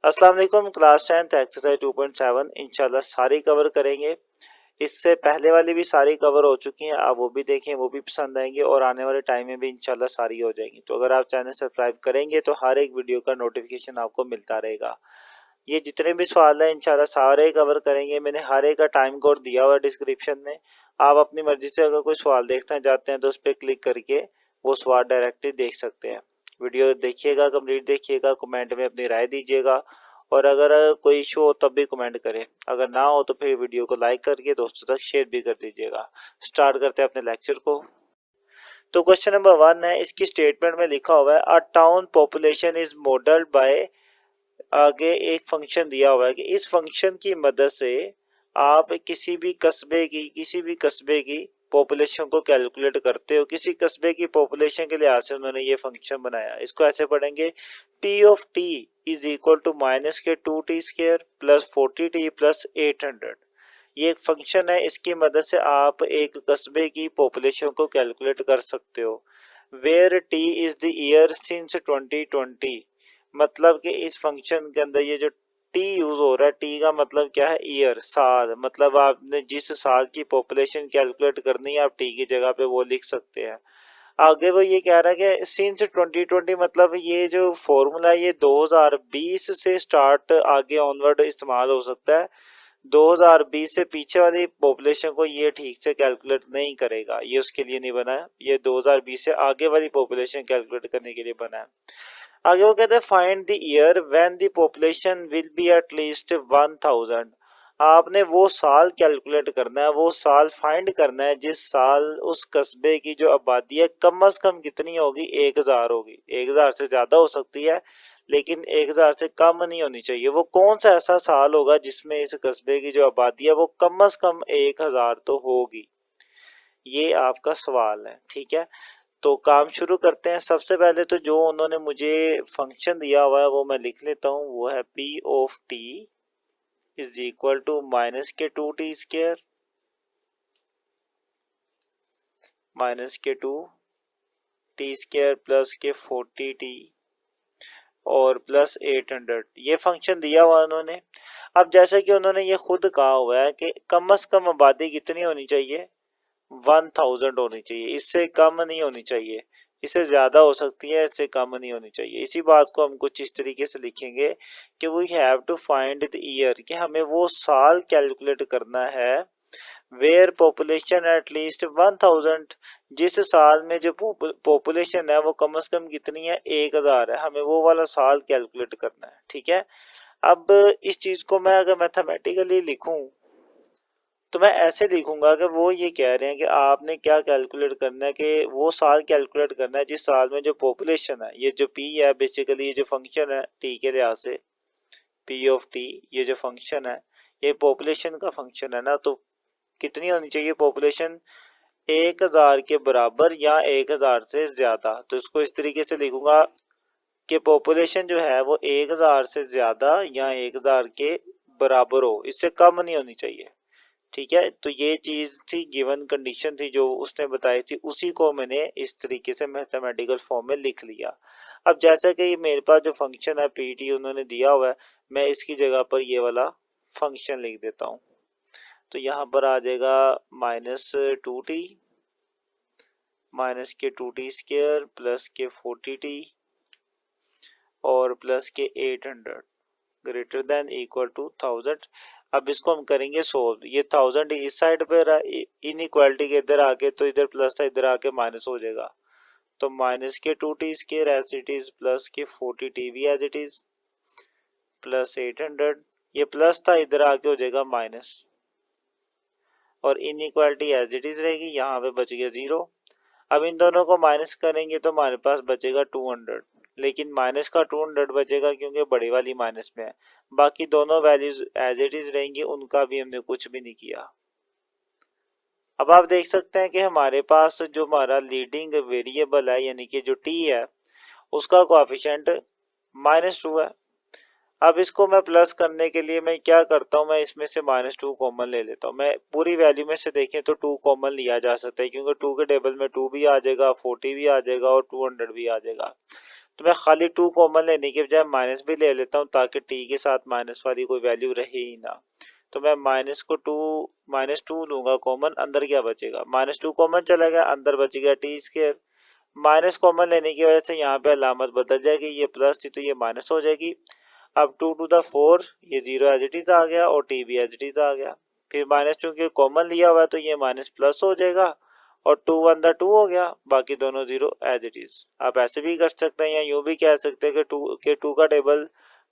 अस्सलाम वालेकुम। Class 10th exercise 2.7 इंशाल्लाह सारी कवर करेंगे। इससे पहले वाली भी सारी कवर हो चुकी हैं, आप वो भी देखें, वो भी पसंद आएंगे और आने वाले टाइम में भी इंशाल्लाह सारी हो जाएंगी। तो अगर आप चैनल सब्सक्राइब करेंगे तो हर एक वीडियो का नोटिफिकेशन आपको मिलता रहेगा। ये जितने भी सवाल हैं इंशाल्लाह सारे कवर करेंगे। मैंने हर एक का टाइम कोड दिया हुआ है डिस्क्रिप्शन में। आप अपनी मर्जी से अगर कोई सवाल देखना चाहते हैं तो उस पर क्लिक करके वो सवाल डायरेक्टली देख सकते हैं। वीडियो देखिएगा, कंप्लीट देखिएगा, कमेंट में अपनी राय दीजिएगा और अगर कोई इशू हो तब भी कमेंट करें। अगर ना हो तो फिर वीडियो को लाइक करके दोस्तों तक शेयर भी कर दीजिएगा। स्टार्ट करते हैं अपने लेक्चर को। तो क्वेश्चन नंबर 1 है, इसकी स्टेटमेंट में लिखा हुआ है a town population is modelled by, आगे एक फंक्शन दिया हुआ है कि इस फंक्शन की मदद से आप किसी भी कस्बे की पॉपुलेशन को कैलकुलेट करते हो। किसी कस्बे की पॉपुलेशन के लिहाज से उन्होंने ये फंक्शन बनाया। इसको ऐसे पढ़ेंगे, p of t is equal to minus k 2t square plus 40t plus 800। ये एक फंक्शन है, इसकी मदद से आप एक कस्बे की पॉपुलेशन को कैलकुलेट कर सकते हो। Where t is the year since 2020, मतलब कि इस फंक्शन के अंदर ये जो टी यूज हो रहा है, टी का मतलब क्या है, ईयर, साल। मतलब आपने जिस साल की पॉपुलेशन कैलकुलेट करनी है आप टी की जगह पे वो लिख सकते हैं। आगे वो ये कह रहा है कि सिंस 2020, मतलब ये जो फॉर्मूला है ये 2020 से स्टार्ट आगे ऑनवर्ड इस्तेमाल हो सकता है। 2020 से पीछे वाली पॉपुलेशन को ये ठीक से कैलकुलेट नहीं करेगा, ये उसके लिए नहीं बना है। ये 2020 से आगे वाली पॉपुलेशन कैलकुलेट करने के लिए बना है। आगे वो कहते हैं find the year when the population will be at least 1000। आपने वो साल कैलकुलेट करना है, वो साल फाइंड करना है जिस साल उस कस्बे की जो आबादी है कम से कम कितनी होगी, 1000 होगी। 1000 से ज्यादा हो सकती है लेकिन 1000 से कम नहीं होनी चाहिए। वो कौन सा ऐसा साल होगा जिसमें इस कस्बे की जो आबादी है वो कम से कम 1000 तो होगी, ये आपका सवाल है। ठीक है, तो काम शुरू करते हैं। सबसे पहले तो जो उन्होंने मुझे फंक्शन दिया हुआ है वो मैं लिख लेता हूँ। वो है p of t is equal to minus k 2t square minus k 2t square plus k 40t और प्लस 800। ये फंक्शन दिया हुआ उन्होंने। अब जैसा कि उन्होंने ये खुद कहा हुआ है कि कम से कम आबादी कितनी होनी चाहिए, 1000 होनी चाहिए, इससे कम नहीं होनी चाहिए। इससे ज्यादा हो सकती है, इससे कम नहीं होनी चाहिए। इसी बात को हम कुछ इस तरीके से लिखेंगे कि we have to find the year, कि हमें वो साल कैलकुलेट करना है वेयर पॉपुलेशन एट लीस्ट 1000, जिस साल में जो पॉपुलेशन है वो कम से कम कितनी है, 1000 है। हमें वो वाला साल कैलकुलेट करना है। ठीक है, अब इस चीज को मैं अगर मैथमेटिकली लिखूं तो मैं ऐसे लिखूंगा कि वो ये कह रहे हैं कि आपने क्या कैलकुलेट करना है, कि वो साल कैलकुलेट करना है जिस साल में जो पॉपुलेशन है, ये जो पी है बेसिकली, ये जो फंक्शन है टी के लिहाज से, पी ऑफ टी, ये जो फंक्शन है ये पॉपुलेशन का फंक्शन है ना, तो कितनी होनी चाहिए पॉपुलेशन, 1000 के बराबर या 1000 से ज्यादा। तो इसको इस तरीके से लिखूंगा कि पॉपुलेशन जो है वो 1000 से ज्यादा या 1000 के बराबर हो, इससे कम नहीं होनी चाहिए। ठीक है, तो ये चीज थी, गिवन कंडीशन थी जो उसने बताई थी, उसी को मैंने इस तरीके से मैथमेटिकल फॉर्म में लिख लिया। अब जैसा कि मेरे पास जो फंक्शन है पी टी उन्होंने दिया हुआ है, मैं इसकी जगह पर ये वाला फंक्शन लिख देता हूँ। तो यहाँ पर आ जाएगा minus 2t minus k 2t square plus k 40t और प्लस के 800 ग्रेटर देन इक्वल टू 1000। अब इसको हम करेंगे सोल्व। ये 1000 इस साइड पे इन इक्वालिटी के इधर आके, तो इधर प्लस था इधर आके माइनस हो जाएगा। तो minus k 2t square as it is plus k 40t भी एज इट इज प्लस 800, ये प्लस था इधर आके हो जाएगा माइनस, और inequality as it is रहेगी, यहाँ पे बच गया 0। अब इन दोनों को माइनस करेंगे तो हमारे पास बचेगा 200, लेकिन माइनस का 200 बचेगा क्योंकि बड़ी वाली माइनस में है। बाकी दोनों वैल्यूज एज इट इज रहेंगी, उनका भी हमने कुछ भी नहीं किया। अब आप देख सकते हैं कि हमारे पास जो हमारा लीडिंग वेरिएबल है यानी कि जो टी है उसका कोएफिशिएंट -2 है। अब इसको मैं प्लस करने के लिए मैं क्या करता हूँ, मैं इसमें से -2 कॉमन ले लेता हूँ। मैं पूरी वैल्यू में से देखें तो 2 कॉमन लिया जा सकता है क्योंकि 2 के टेबल में 2 भी आ जाएगा, 40 भी आ जाएगा और 200 भी आ जाएगा। तो मैं खाली 2 कॉमन लेने के बजाय माइनस भी ले लेता हूँ ताकि टी के साथ माइनस वाली कोई वैल्यू रहे ही ना। तो मैं -2 लूंगा कॉमन, अंदर क्या बचेगा, -2 कॉमन चला गया, अंदर बच गया टी स्क्वायर। माइनस कॉमन लेने की वजह से यहाँ पे अलामत बदल जाएगी, ये प्लस थी तो ये माइनस हो जाएगी। अब 2 टू द 4, ये 0 एज इट इज आ गया और टी भी एज इट इज आ गया। फिर माइनस चूंकि कॉमन लिया हुआ है तो ये माइनस प्लस हो जाएगा और 2 1 द 2 हो गया, बाकी दोनों 0 एज इट इज। आप ऐसे भी कर सकते हैं या यूं भी कह सकते हैं कि 2 का टेबल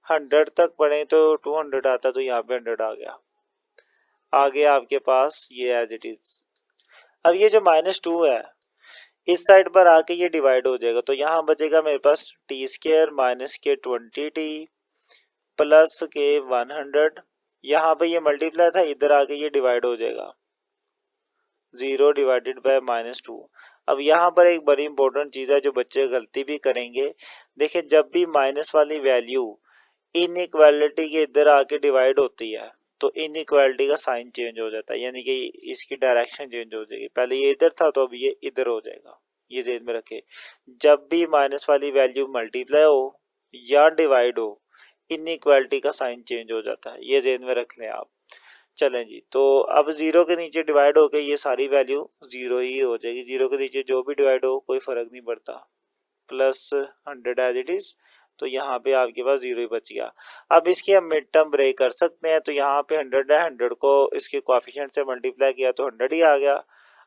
100 तक पढ़े तो 200 आता, तो यहाँ पे 100 आ गया। आगे आपके पास ये एज इट इज। अब ये जो -2 है इस साइड पर आके ये डिवाइड हो जाएगा, तो यहाँ बचेगा मेरे पास टी स्क्वायर माइनस के 20t प्लस के 100। यहाँ पे ये मल्टीप्लाई था, इधर आके ये डिवाइड हो जाएगा, 0 डिवाइडेड बाय -2। अब यहाँ पर एक बड़ी इंपॉर्टेंट चीज़ है जो बच्चे गलती भी करेंगे। देखिए जब भी माइनस वाली वैल्यू इनइक्वालिटी के इधर आके डिवाइड होती है तो इनइक्वालिटी का साइन चेंज हो जाता है, यानी कि इसकी डायरेक्शन चेंज हो जाएगी। पहले ये इधर था तो अब ये इधर हो जाएगा, ये ध्यान में रखें। जब भी माइनस वाली वैल्यू मल्टीप्लाई हो या डिवाइड हो इनइक्वालिटी का साइन चेंज हो जाता है, ये ध्यान में रख लें आप। चलें जी, तो अब 0 के नीचे डिवाइड होके ये सारी वैल्यू 0 ही हो जाएगी। 0 के नीचे जो भी डिवाइड हो कोई फर्क नहीं पड़ता, प्लस 100 एज इट इज। तो यहाँ पे आपके पास 0 ही बच गया। अब इसकी हम मिड टर्म ब्रेक कर सकते हैं, तो यहाँ पे 100 है, 100 को इसके कोएफिशिएंट से मल्टीप्लाई किया तो 100 ही आ गया।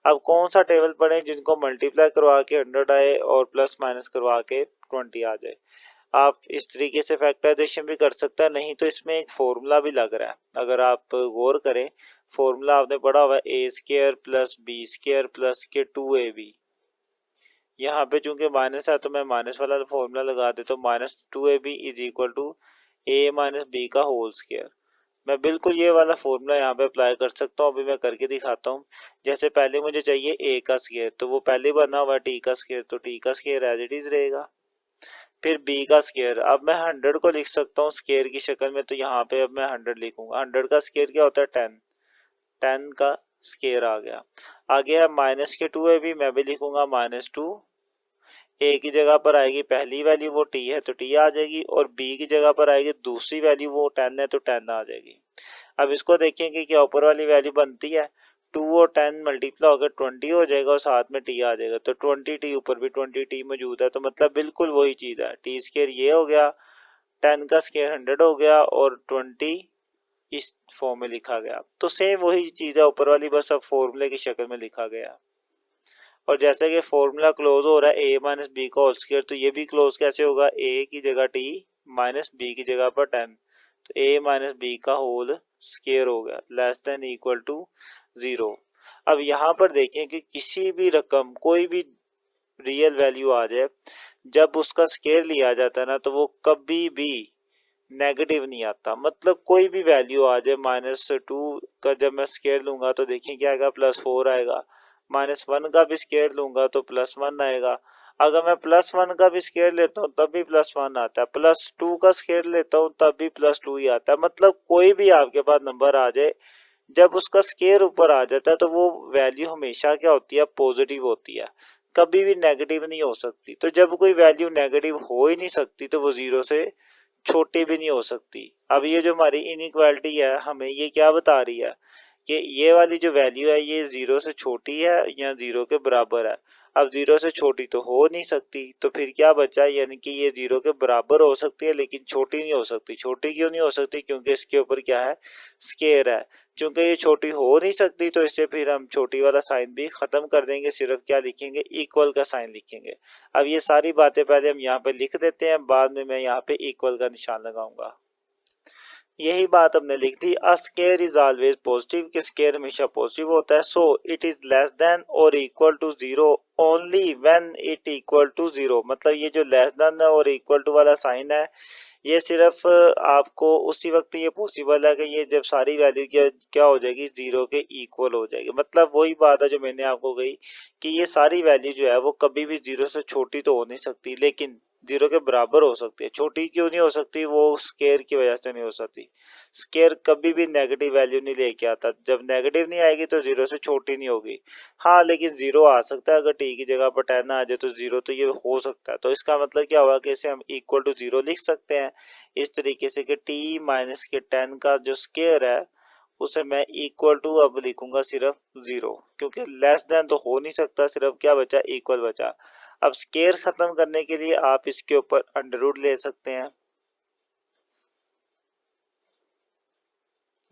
अब कौन सा टेबल पढ़ें जिनको मल्टीप्लाई करवा के 100 आए और प्लस माइनस करवा के 20 आ जाए। आप इस तरीके से फैक्टराइजेशन भी कर सकते हैं, नहीं तो इसमें एक फॉर्मूला भी लग रहा है, अगर आप गौर करें। फॉर्मूला आपने पढ़ा हुआ है a² प्लस b² प्लस के 2ab। यहाँ पे चूंकि माइनस है तो मैं माइनस वाला फॉर्मूला लगा देता हूँ, -2ab is equal to a minus b का होल स्क्वायर। मैं बिल्कुल ये वाला फॉर्मूला यहाँ पे अप्लाई कर सकता हूँ, अभी मैं करके दिखाता हूँ। जैसे पहले मुझे चाहिए a का स्क्वायर, तो वो पहले बना हुआ है t का स्क्वायर, तो t का स्क्वायर एज इट इज रहेगा। फिर b का स्क्वायर, अब मैं 100 को लिख सकता हूँ स्क्वायर की शक्ल में, तो यहाँ पे अब मैं 100 लिखूंगा। 100 का स्क्वायर क्या होता है 10, 10 का स्क्वायर आ गया। आगे है माइनस के 2ab, मैं भी लिखूंगा -2। a की जगह पर आएगी पहली वैल्यू वो t है तो t आ जाएगी, और b की जगह पर आएगी दूसरी वैल्यू वो 10 है तो 10 आ जाएगी। अब इसको देखेंगे कि ऊपर वाली वैल्यू बनती है, 2 और 10 मल्टीप्लाई होकर 20 हो जाएगा और साथ में t आ जाएगा, तो 20t ऊपर भी 20t मौजूद है, तो मतलब बिल्कुल वही चीज़ है। t स्क्वायर ये हो गया, 10 का स्क्वायर 100 हो गया और 20 इस फॉर्म में लिखा गया। तो सेम वही चीज़ है ऊपर वाली, बस अब फॉर्मूले की शक्ल में लिखा गया। और जैसा कि फॉर्मूला क्लोज हो रहा है a माइनस बी का होल स्क्वायर, तो ये भी क्लोज कैसे होगा, a की जगह t माइनस b की जगह पर 10, तो a माइनस बी का होल स्क्वायर हो गया लेस देन इक्वल टू 0। अब यहाँ पर देखें कि किसी भी रकम कोई भी रियल वैल्यू आ जाए, जब उसका स्क्वायर लिया जाता है ना तो वो कभी भी नेगेटिव नहीं आता। मतलब कोई भी वैल्यू आ जाए, -2 का जब मैं स्क्वायर लूंगा तो देखिए क्या आएगा, +4 आएगा। -1 का भी स्क्वायर लूंगा तो +1 आएगा। अगर मैं +1 का भी स्क्वायर लेता हूँ तब भी +1 आता है, +2 का स्क्वायर लेता हूँ तब भी +2 ही आता है। मतलब कोई भी आपके पास नंबर आ जाए, जब उसका स्क्वायर ऊपर आ जाता है तो वो वैल्यू हमेशा क्या होती है, पॉजिटिव होती है, कभी भी नेगेटिव नहीं हो सकती। तो जब कोई वैल्यू नेगेटिव हो ही नहीं सकती तो वो 0 से छोटी भी नहीं हो सकती। अब ये जो हमारी इनइक्वालिटी है हमें ये क्या बता रही है कि ये वाली जो वैल्यू है ये 0 से छोटी है या 0 के बराबर है। अब 0 से छोटी तो हो नहीं सकती, तो फिर क्या बचा, यानी कि ये 0 के बराबर हो सकती है लेकिन छोटी नहीं हो सकती। छोटी क्यों नहीं हो सकती, क्योंकि इसके ऊपर क्या है, स्क्वायर है। चूंकि ये छोटी हो नहीं सकती तो इससे फिर हम छोटी वाला साइन भी खत्म कर देंगे, सिर्फ क्या लिखेंगे, इक्वल का साइन लिखेंगे। अब ये सारी बातें पहले हम यहाँ पे लिख देते हैं, बाद में मैं यहाँ पे इक्वल का निशान लगाऊंगा। यही बात हमने लिख दी, a square is always positive, कि स्क्वायर हमेशा पॉजिटिव होता है। So it is less than और equal to 0 only when it equal to 0। मतलब ये जो लेस देन और इक्वल टू वाला साइन है ये सिर्फ आपको उसी वक्त ये पॉसिबल है कि ये जब सारी वैल्यू क्या हो जाएगी, 0 के इक्वल हो जाएगी। मतलब वही बात है जो मैंने आपको कही कि ये सारी वैल्यू जो है वो कभी भी 0 से छोटी तो हो नहीं सकती, लेकिन जीरो के बराबर हो सकती है। छोटी क्यों नहीं हो सकती? वो स्केयर की वजह से नहीं हो सकती। स्केयर कभी भी नेगेटिव वैल्यू नहीं लेके आता, जब नेगेटिव नहीं आएगी तो जीरो से छोटी नहीं होगी। हाँ लेकिन जीरो आ सकता है, अगर टी की जगह पर 10 आ जाए तो जीरो तो ये हो सकता है। तो इसका मतलब क्या हुआ कि इसे हम इक्वल टू जीरो लिख सकते हैं इस तरीके से कि टी माइनस के 10 का जो स्केयर है उसे मैं इक्वल टू अब लिखूंगा सिर्फ जीरो, क्योंकि लेस देन तो हो नहीं सकता, सिर्फ क्या बचा, इक्वल बचा। अब स्केयर खत्म करने के लिए आप इसके ऊपर अंडर रूट ले सकते हैं,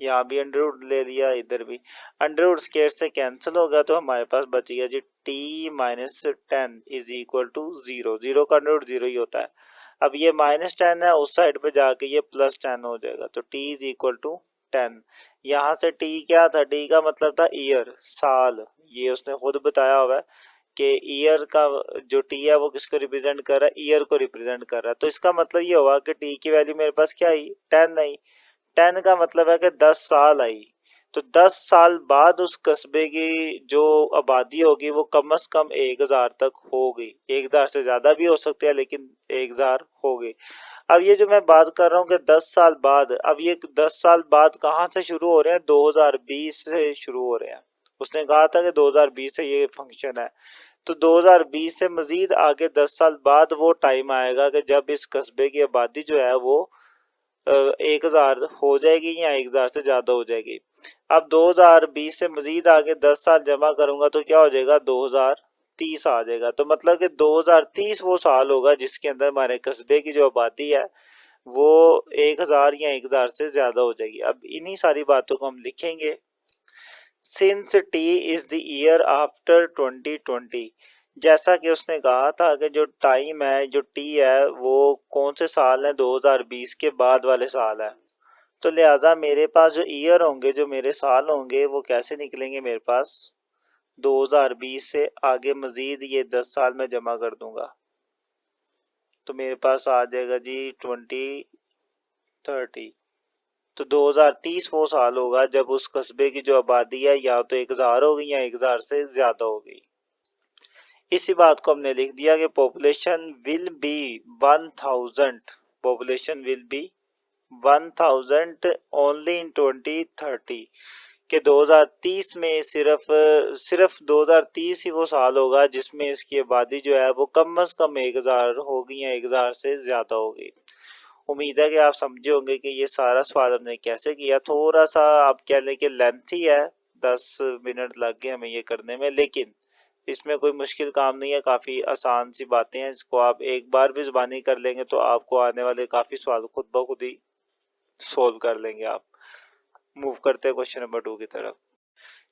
यहाँ भी अंडर रूट ले लिया, इधर भी अंडर रूट, स्केयर से कैंसिल हो गया तो हमारे पास बच गया जी t minus 10 is equal to zero. Zero का अंडर रूट जीरो ही होता है। अब ये -10 है, उस साइड पे जाके ये +10 हो जाएगा, तो t इज इक्वल टू 10। यहाँ से t क्या था? t का मतलब था ईयर, साल। ये उसने खुद बताया हुआ है कि ईयर का जो t है वो किसको रिप्रेजेंट कर रहा है? ईयर को रिप्रेजेंट कर रहा है। तो इसका मतलब ये हुआ कि t की वैल्यू मेरे पास क्या आई? 10 आई। 10 का मतलब है कि 10 साल आई। तो 10 साल बाद उस कस्बे की जो आबादी होगी वो कम से कम 1000 तक होगी। 1000 से ज़्यादा भी हो सकती है लेकिन 1000 होगी। अब ये जो मैं बात कर रहा हूँ कि 10 साल बाद, अब ये 10 साल बाद कहाँ से शुरू हो रहे हैं? 2020 से शुरू हो रहे हैं। उसने कहा था कि 2020 से ये फंक्शन है, तो 2020 से मजीद आगे 10 साल बाद वो टाइम आएगा कि जब इस कस्बे की आबादी जो है वो 1000 हो जाएगी या 1000 से ज़्यादा हो जाएगी। अब 2020 से मजीद आगे 10 साल जमा करूंगा तो क्या हो जाएगा? 2030 आ जाएगा। तो मतलब कि 2030 वो साल होगा जिसके अंदर हमारे कस्बे की जो आबादी है वो 1000 या 1000 से ज़्यादा हो जाएगी। अब इन्हीं सारी बातों को हम लिखेंगे। Since T is the year after 2020, जैसा कि उसने कहा था कि जो टाइम है, जो टी है, वो कौन से साल है? 2020 के बाद वाले साल है। तो लिहाजा मेरे पास जो ईयर होंगे, जो मेरे साल होंगे, वो कैसे निकलेंगे मेरे पास? 2020 से आगे मजीद ये 10 साल में जमा कर दूंगा तो मेरे पास आ जाएगा जी 2030। तो 2030 वो साल होगा जब उस कस्बे की जो आबादी है या तो 1000 होगी या 1000 से ज्यादा होगी। इसी बात को हमने लिख दिया कि population will be 1000, population will be 1000 only in 2030, कि 2030 में सिर्फ 2030 ही वो साल होगा जिसमें इसकी आबादी जो है वो कम से कम 1000 होगी या 1000 से ज़्यादा होगी। उम्मीद है कि आप समझे होंगे कि ये सारा सवाल हमने कैसे किया। थोड़ा सा आप कह लें कि लेंथी है, 10 मिनट लग गए हमें ये करने में, लेकिन इसमें कोई मुश्किल काम नहीं है, काफ़ी आसान सी बातें हैं। इसको आप एक बार भी ज़ुबानी कर लेंगे तो आपको आने वाले काफ़ी सवाल खुद ब खुद ही सोल्व कर लेंगे आप। मूव करते हैं क्वेश्चन नंबर 2 की तरफ।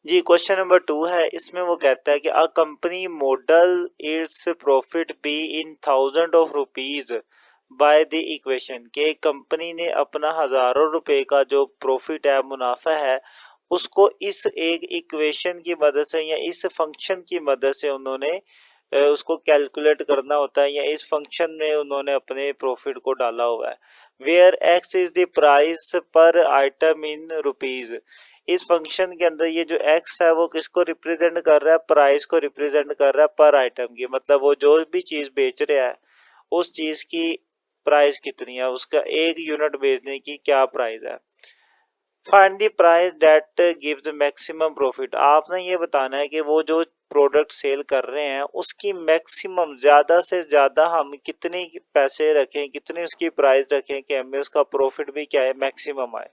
जी क्वेश्चन नंबर 2 है, इसमें वो कहता है कि a company model its profit be in thousand of rupees by the equation, कि एक कंपनी ने अपना हजारों रुपए का जो प्रॉफिट है, मुनाफा है, उसको इस एक इक्वेशन की मदद से या इस फंक्शन की मदद से उन्होंने उसको कैलकुलेट करना होता है, या इस फंक्शन में उन्होंने अपने प्रॉफिट को डाला हुआ है। Where x is the price per item in rupees, इस फंक्शन के अंदर ये जो x है वो किसको रिप्रेजेंट कर रहा है? प्राइस को रिप्रेजेंट कर रहा है पर आइटम की, मतलब वो जो भी चीज बेच रहा है उस चीज की प्राइस कितनी है, उसका एक यूनिट बेचने की क्या प्राइस है। Find the price that gives maximum profit, आपने ये बताना है कि वो जो प्रोडक्ट सेल कर रहे हैं उसकी मैक्सिमम, ज़्यादा से ज़्यादा हम कितने पैसे रखें, कितनी उसकी प्राइस रखें कि हमें उसका प्रॉफिट भी क्या है, मैक्सिमम आए।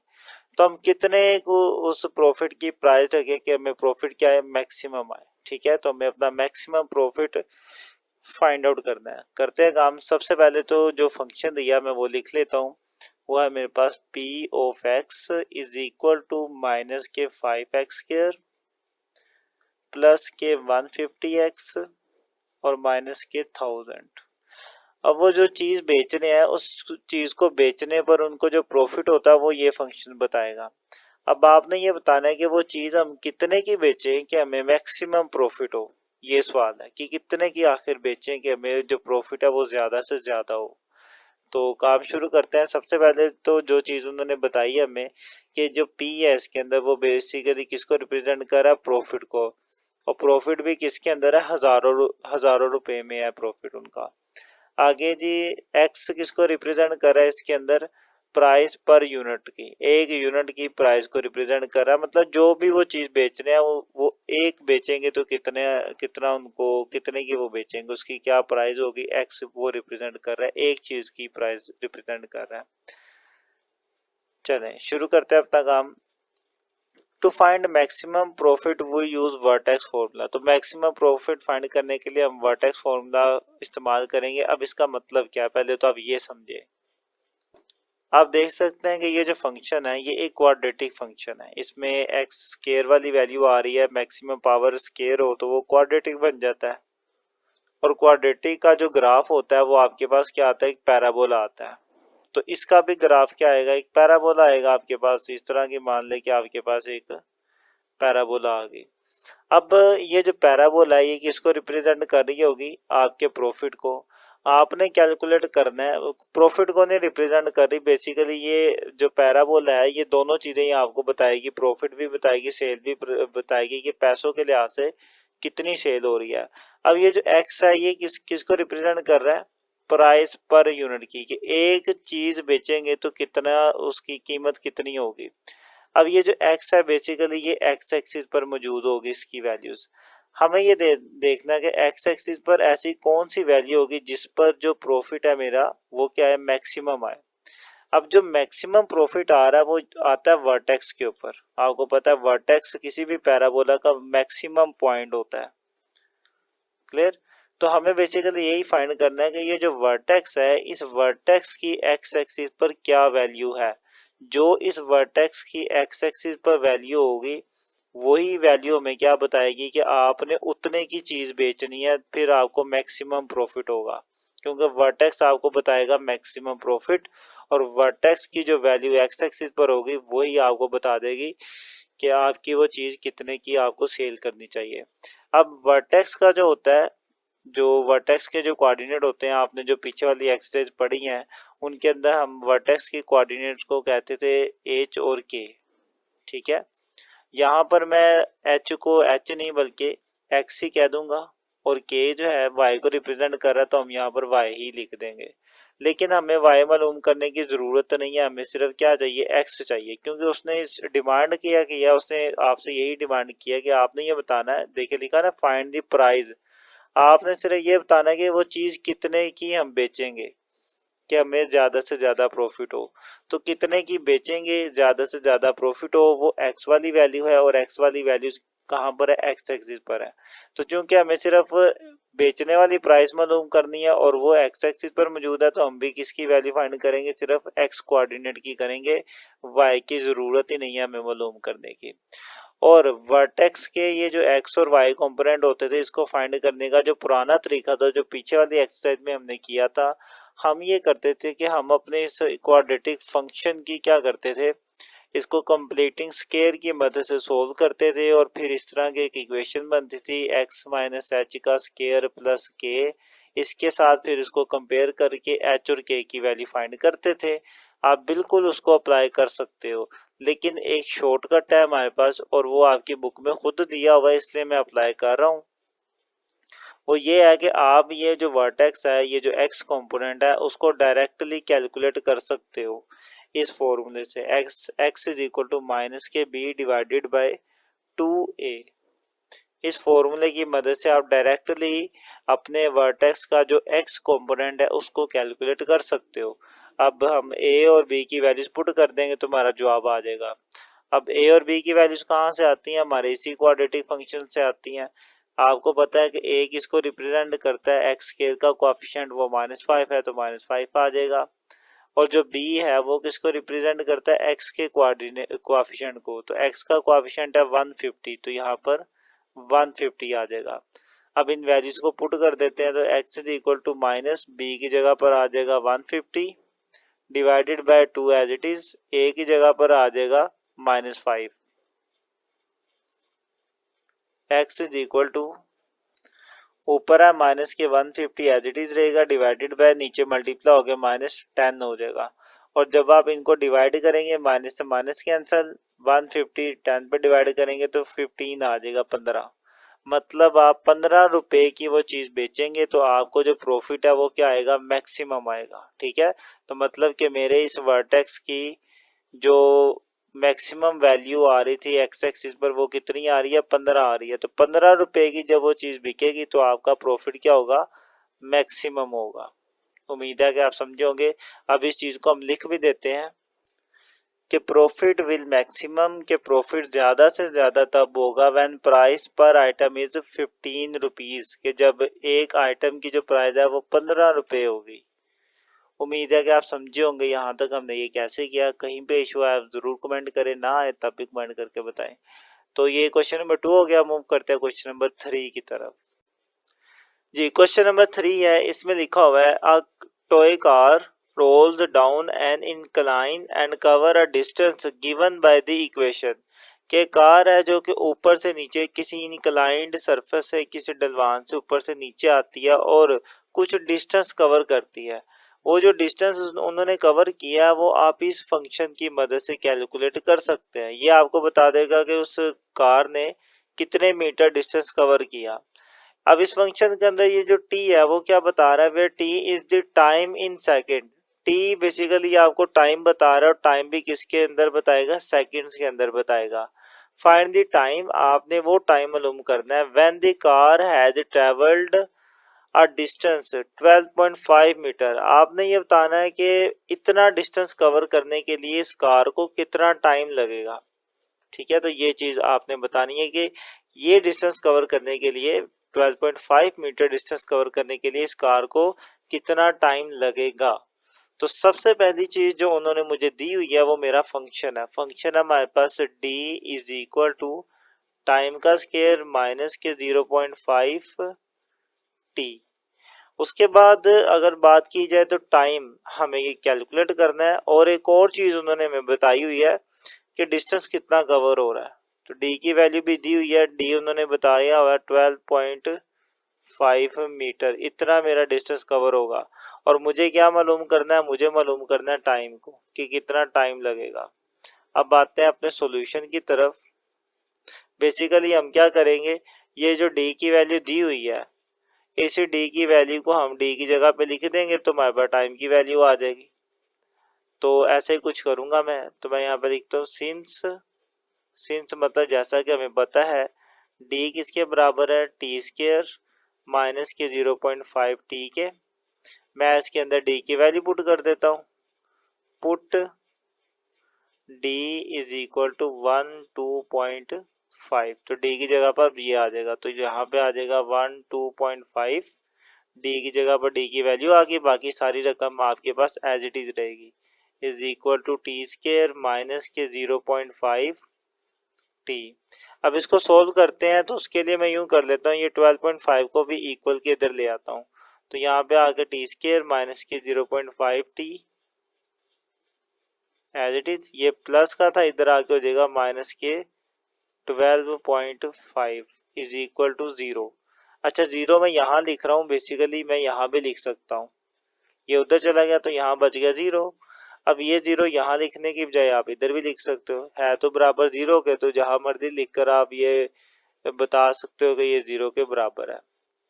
तो हम कितने को उस प्रॉफिट की प्राइस रखें कि हमें प्रॉफिट क्या है, मैक्सिमम आए। ठीक है, तो हमें अपना मैक्सिमम प्रॉफिट फाइंड आउट करना है। करते हैं काम। सबसे पहले तो जो फंक्शन दिया मैं वो लिख लेता हूँ। वो है मेरे पास p of x is equal to minus के 5x स्क्र प्लस के 150x और माइनस के 1000। अब वो जो चीज़ बेच रहे हैं उस चीज़ को बेचने पर उनको जो प्रॉफिट होता है वो ये फंक्शन बताएगा। अब आपने ये बताना है कि वो चीज़ हम कितने की बेचें कि हमें मैक्सिमम प्रॉफिट हो। ये सवाल है कि कितने की आखिर बेचें कि हमें जो प्रॉफिट है वो ज़्यादा से ज़्यादा हो। तो काम शुरू करते हैं। सबसे पहले तो जो चीज़ उन्होंने बताई है हमें कि जो पी है इसके अंदर वो बेसिकली किसको रिप्रेजेंट कर रहा है, प्रॉफिट को। और प्रॉफिट भी किसके अंदर है, हज़ारों रुपए में है प्रॉफिट उनका। आगे जी एक्स किसको रिप्रेजेंट कर रहा है इसके अंदर, प्राइस पर यूनिट की, एक यूनिट की प्राइस को रिप्रेजेंट कर रहा है। मतलब जो भी वो चीज बेच रहे हैं वो एक बेचेंगे तो कितने कितना उनको कितने की वो बेचेंगे, उसकी क्या प्राइस होगी, एक्स वो रिप्रेजेंट कर रहा है, एक चीज की प्राइस रिप्रेजेंट कर रहा है। चलें शुरू करते हैं अपना काम। To find maximum profit we use vertex formula. तो मैक्सिमम प्रॉफिट फाइंड करने के लिए हम वर्टेक्स फॉर्मूला इस्तेमाल करेंगे। अब इसका मतलब क्या है पहले तो आप ये समझे। आप देख सकते हैं कि ये जो फंक्शन है ये एक क्वाड्रेटिक फंक्शन है, इसमें एक्स स्केयर वाली वैल्यू आ रही है, मैक्सिमम पावर स्केयर हो तो वो क्वाड्रेटिक बन जाता है। और क्वाड्रेटिक का जो ग्राफ होता है वो आपके पास क्या आता है, एक पैराबोला आता है। तो इसका भी ग्राफ क्या आएगा, एक पैराबोला आएगा आपके पास। इस तरह की मान ले कि आपके पास एक पैराबोला आ गई। अब ये जो पैराबोला है ये किसको रिप्रेजेंट कर रही होगी, आपके प्रॉफिट को। आपने कैलकुलेट करना है, प्रॉफिट को नहीं रिप्रेजेंट कर रही बेसिकली। ये जो पैराबोला है ये दोनों चीजें ही आपको बताएगी, प्रॉफिट भी बताएगी, सेल भी बताएगी कि पैसों के लिहाज से कितनी सेल हो रही है। अब ये जो एक्स है ये किसको रिप्रेजेंट कर रहा है, प्राइस पर यूनिट की, कि एक चीज बेचेंगे तो कितना उसकी कीमत कितनी होगी। अब ये जो x है बेसिकली ये x एक्सिस पर मौजूद होगी इसकी वैल्यूज। हमें ये देखना है कि x एक्सिस पर ऐसी कौन सी वैल्यू होगी जिस पर जो प्रॉफिट है मेरा वो क्या है, मैक्सिमम आए। अब जो मैक्सिमम प्रॉफिट आ रहा है वो आता है वर्टेक्स के ऊपर। आपको पता है वर्टेक्स किसी भी पैराबोला का मैक्सिमम पॉइंट होता है। क्लियर। तो हमें बेसिकली यही फाइंड करना है कि ये जो वर्टेक्स है इस वर्टेक्स की एक्स एक्सिस पर क्या वैल्यू है। जो इस वर्टेक्स की एक्स एक्सिस पर वैल्यू होगी वही वैल्यू हमें क्या बताएगी कि आपने उतने की चीज बेचनी है, फिर आपको मैक्सिमम प्रॉफिट होगा। क्योंकि वर्टेक्स आपको बताएगा मैक्सिमम प्रॉफिट, और वर्टेक्स की जो वैल्यू एक्स एक्सिस पर होगी वही आपको बता देगी कि आपकी वो चीज कितने की आपको सेल करनी चाहिए। अब वर्टेक्स का जो होता है, जो वर्टेक्स के जो कोऑर्डिनेट होते हैं, आपने जो पीछे वाली एक्सरसाइज पढ़ी है उनके अंदर हम वर्टेक्स के कोऑर्डिनेट को कहते थे एच और के। ठीक है, यहाँ पर मैं एच को एच नहीं बल्कि एक्स ही कह दूंगा, और के जो है वाई को रिप्रेजेंट कर रहा है तो हम यहाँ पर वाई ही लिख देंगे। लेकिन हमें वाई मालूम करने की जरूरत नहीं है, हमें सिर्फ क्या चाहिए, एक्स चाहिए। क्योंकि उसने डिमांड किया उसने आपसे यही डिमांड किया कि आपने ये बताना है, देखिए लिखा ना फाइंड द प्राइस। आपने सिर्फ ये बताना है कि वो चीज कितने की हम बेचेंगे कि हमें ज्यादा से ज्यादा प्रॉफिट हो। तो कितने की बेचेंगे ज्यादा से ज्यादा प्रॉफिट हो वो एक्स वाली वैल्यू है, और एक्स वाली वैल्यू कहाँ पर है, एक्स एक्सिस पर है। तो चूंकि हमें सिर्फ बेचने वाली प्राइस मालूम करनी है और वो एक्स एक्सिस पर मौजूद है तो हम भी किसकी वैल्यू फाइंड करेंगे, सिर्फ एक्स कोऑर्डिनेट की करेंगे, वाई की जरूरत ही नहीं है हमें मालूम करने की। और वर्टेक्स के ये जो एक्स और वाई कंपोनेंट होते थे इसको फाइंड करने का जो पुराना तरीका था जो पीछे वाली एक्सरसाइज में हमने किया था, हम ये करते थे कि हम अपने इस क्वाड्रेटिक फंक्शन की क्या करते थे, इसको कंप्लीटिंग स्केयर की मदद से सोल्व करते थे। और फिर इस तरह की एक इक्वेशन बनती थी एक्स माइनस एच का स्केयर प्लस के, इसके साथ फिर इसको कंपेयर करके एच और के की वैल्यू फाइंड करते थे। आप बिल्कुल उसको अप्लाई कर सकते हो, लेकिन एक शॉर्टकट है हमारे पास और वो आपकी बुक में खुद दिया हुआ है इसलिए मैं अप्लाई कर रहा हूँ। वो ये है कि आप ये जो वर्टेक्स है ये जो एक्स कंपोनेंट है उसको डायरेक्टली कैलकुलेट कर सकते हो इस फॉर्मूले से, x is equal to minus के बी डिवाइडेड बाय 2a। इस फॉर्मूले की मदद से आप डायरेक्टली अपने वर्टेक्स का जो एक्स कंपोनेंट है उसको कैलकुलेट कर सकते हो। अब हम a और b की वैल्यूज पुट कर देंगे तो हमारा जवाब आ जाएगा। अब a और b की वैल्यूज कहाँ से आती हैं, हमारे इसी क्वाड्रेटिक फंक्शन से आती हैं। आपको पता है कि a किसको रिप्रेजेंट करता है, एक्स स्केयर का कोएफिशिएंट वो -5 है तो -5 आ जाएगा। और जो b है वो किसको रिप्रेजेंट करता है, x के कोऑर्डिनेट कोएफिशिएंट को, तो x का कोएफिशिएंट है 150 तो यहाँ पर 150 आ जाएगा। अब इन वैल्यूज को पुट कर देते हैं तो x is equal to minus b की जगह पर आ जाएगा 150 divided by 2 as it is, a की जगह पर आ जाएगा -5। x इज इक्वल टू ऊपर है माइनस के 150 एज इट इज रहेगा, डिवाइडेड बाय नीचे मल्टीप्लाई हो गया -10 हो जाएगा। और जब आप इनको डिवाइड करेंगे माइनस से माइनस कैंसल, 150 10 पे डिवाइड करेंगे तो 15 आ जाएगा 15। मतलब आप 15 रुपए की वो चीज़ बेचेंगे तो आपको जो प्रॉफिट है वो क्या आएगा, मैक्सिमम आएगा। ठीक है, तो मतलब कि मेरे इस वर्टेक्स की जो मैक्सिमम वैल्यू आ रही थी एक्स एक्सिस पर वो कितनी आ रही है, 15 आ रही है। तो 15 रुपए की जब वो चीज़ बिकेगी तो आपका प्रॉफिट क्या होगा, मैक्सिमम होगा। उम्मीद है कि आप समझे होंगे। अब इस चीज़ को हम लिख भी देते हैं कि प्रॉफिट विल मैक्सिमम, के प्रॉफिट ज़्यादा से ज़्यादा तब होगा when price per item is 15 rupees, के जब एक आइटम की जो प्राइस है वो 15 रुपये होगी। उम्मीद है कि आप समझे होंगे यहाँ तक हमने ये कैसे किया। कहीं पे इशू है आप ज़रूर कमेंट करें, ना आए तब भी कमेंट करके बताएं। तो ये क्वेश्चन नंबर 2 हो गया। मूव करते हैं क्वेश्चन नंबर 3 की तरफ। जी, क्वेश्चन नंबर 3 है, इसमें लिखा हुआ है a toy car rolls down an incline and cover a distance given by the equation, के कार है जो कि ऊपर से नीचे किसी इंक्लाइंड सरफेस है, किसी ढलवान से ऊपर से नीचे आती है और कुछ डिस्टेंस कवर करती है। वो जो डिस्टेंस उन्होंने कवर किया है वो आप इस फंक्शन की मदद से कैलकुलेट कर सकते हैं। ये आपको बता देगा कि उस कार ने कितने मीटर डिस्टेंस कवर किया। अब इस फंक्शन के अंदर ये जो t है वो क्या बता रहा है, वे t is the time in second. t basically आपको टाइम बता रहा है और टाइम भी किसके अंदर बताएगा, सेकंड्स के अंदर बताएगा। फाइंड द टाइम, आपने वो टाइम मालूम करना है when the car has travelled a distance 12.5 metre. आपने ये बताना है कि इतना डिस्टेंस कवर करने के लिए इस कार को कितना टाइम लगेगा। ठीक है, तो ये चीज़ आपने बतानी है कि ये डिस्टेंस कवर करने के लिए 12.5 मीटर डिस्टेंस कवर करने के लिए इस कार को कितना टाइम लगेगा। तो सबसे पहली चीज़ जो उन्होंने मुझे दी हुई है वो मेरा फंक्शन है। फंक्शन है हमारे पास d is equal to time का स्केयर माइनस के 0.5 t। उसके बाद अगर बात की जाए तो टाइम हमें ये कैलकुलेट करना है, और एक और चीज़ उन्होंने हमें बताई हुई है कि डिस्टेंस कितना कवर हो रहा है। तो d की वैल्यू भी दी हुई है, d उन्होंने बताया हुआ है 12.5 मीटर, इतना मेरा डिस्टेंस कवर होगा। और मुझे क्या मालूम करना है, मुझे मालूम करना है टाइम को, कि कितना टाइम लगेगा। अब आते हैं अपने सॉल्यूशन की तरफ। बेसिकली हम क्या करेंगे, ये जो d की वैल्यू दी हुई है इसी d की वैल्यू को हम d की जगह पे लिख देंगे तो हमारे पास टाइम की वैल्यू आ जाएगी। तो ऐसे ही कुछ करूँगा मैं, तो मैं यहाँ पे लिखता हूँ सिंस मतलब जैसा कि हमें पता है d किसके बराबर है, टी स्केयर माइनस के 0.5 t के। मैं इसके अंदर d की वैल्यू पुट कर देता हूँ। Put d is equal to 12.5, तो d की जगह पर ये आ जाएगा, तो यहाँ पे आ जाएगा 12.5। d की जगह पर d की वैल्यू आ गई, बाकी सारी रकम आपके पास एज इट इज रहेगी। Is equal to t square minus के 0.5 t। अब इसको सोल्व करते हैं, तो उसके लिए मैं यूं कर लेता हूँ, ये 12.5 को भी इक्वल के इधर ले आता हूँ। तो यहाँ पे आके टी स्केयर माइनस के 0.5 t एज इट इज, ये प्लस का था इधर आके हो जाएगा माइनस के 12.5 इज इक्वल टू 0। अच्छा, 0 मैं यहाँ लिख रहा हूँ, बेसिकली मैं यहाँ भी लिख सकता हूँ, ये उधर चला गया तो यहाँ बच गया 0। अब ये 0 यहाँ लिखने की बजाय आप इधर भी लिख सकते हो, है तो बराबर 0 के, तो जहाँ मर्जी लिखकर आप ये बता सकते हो कि ये 0 के बराबर है।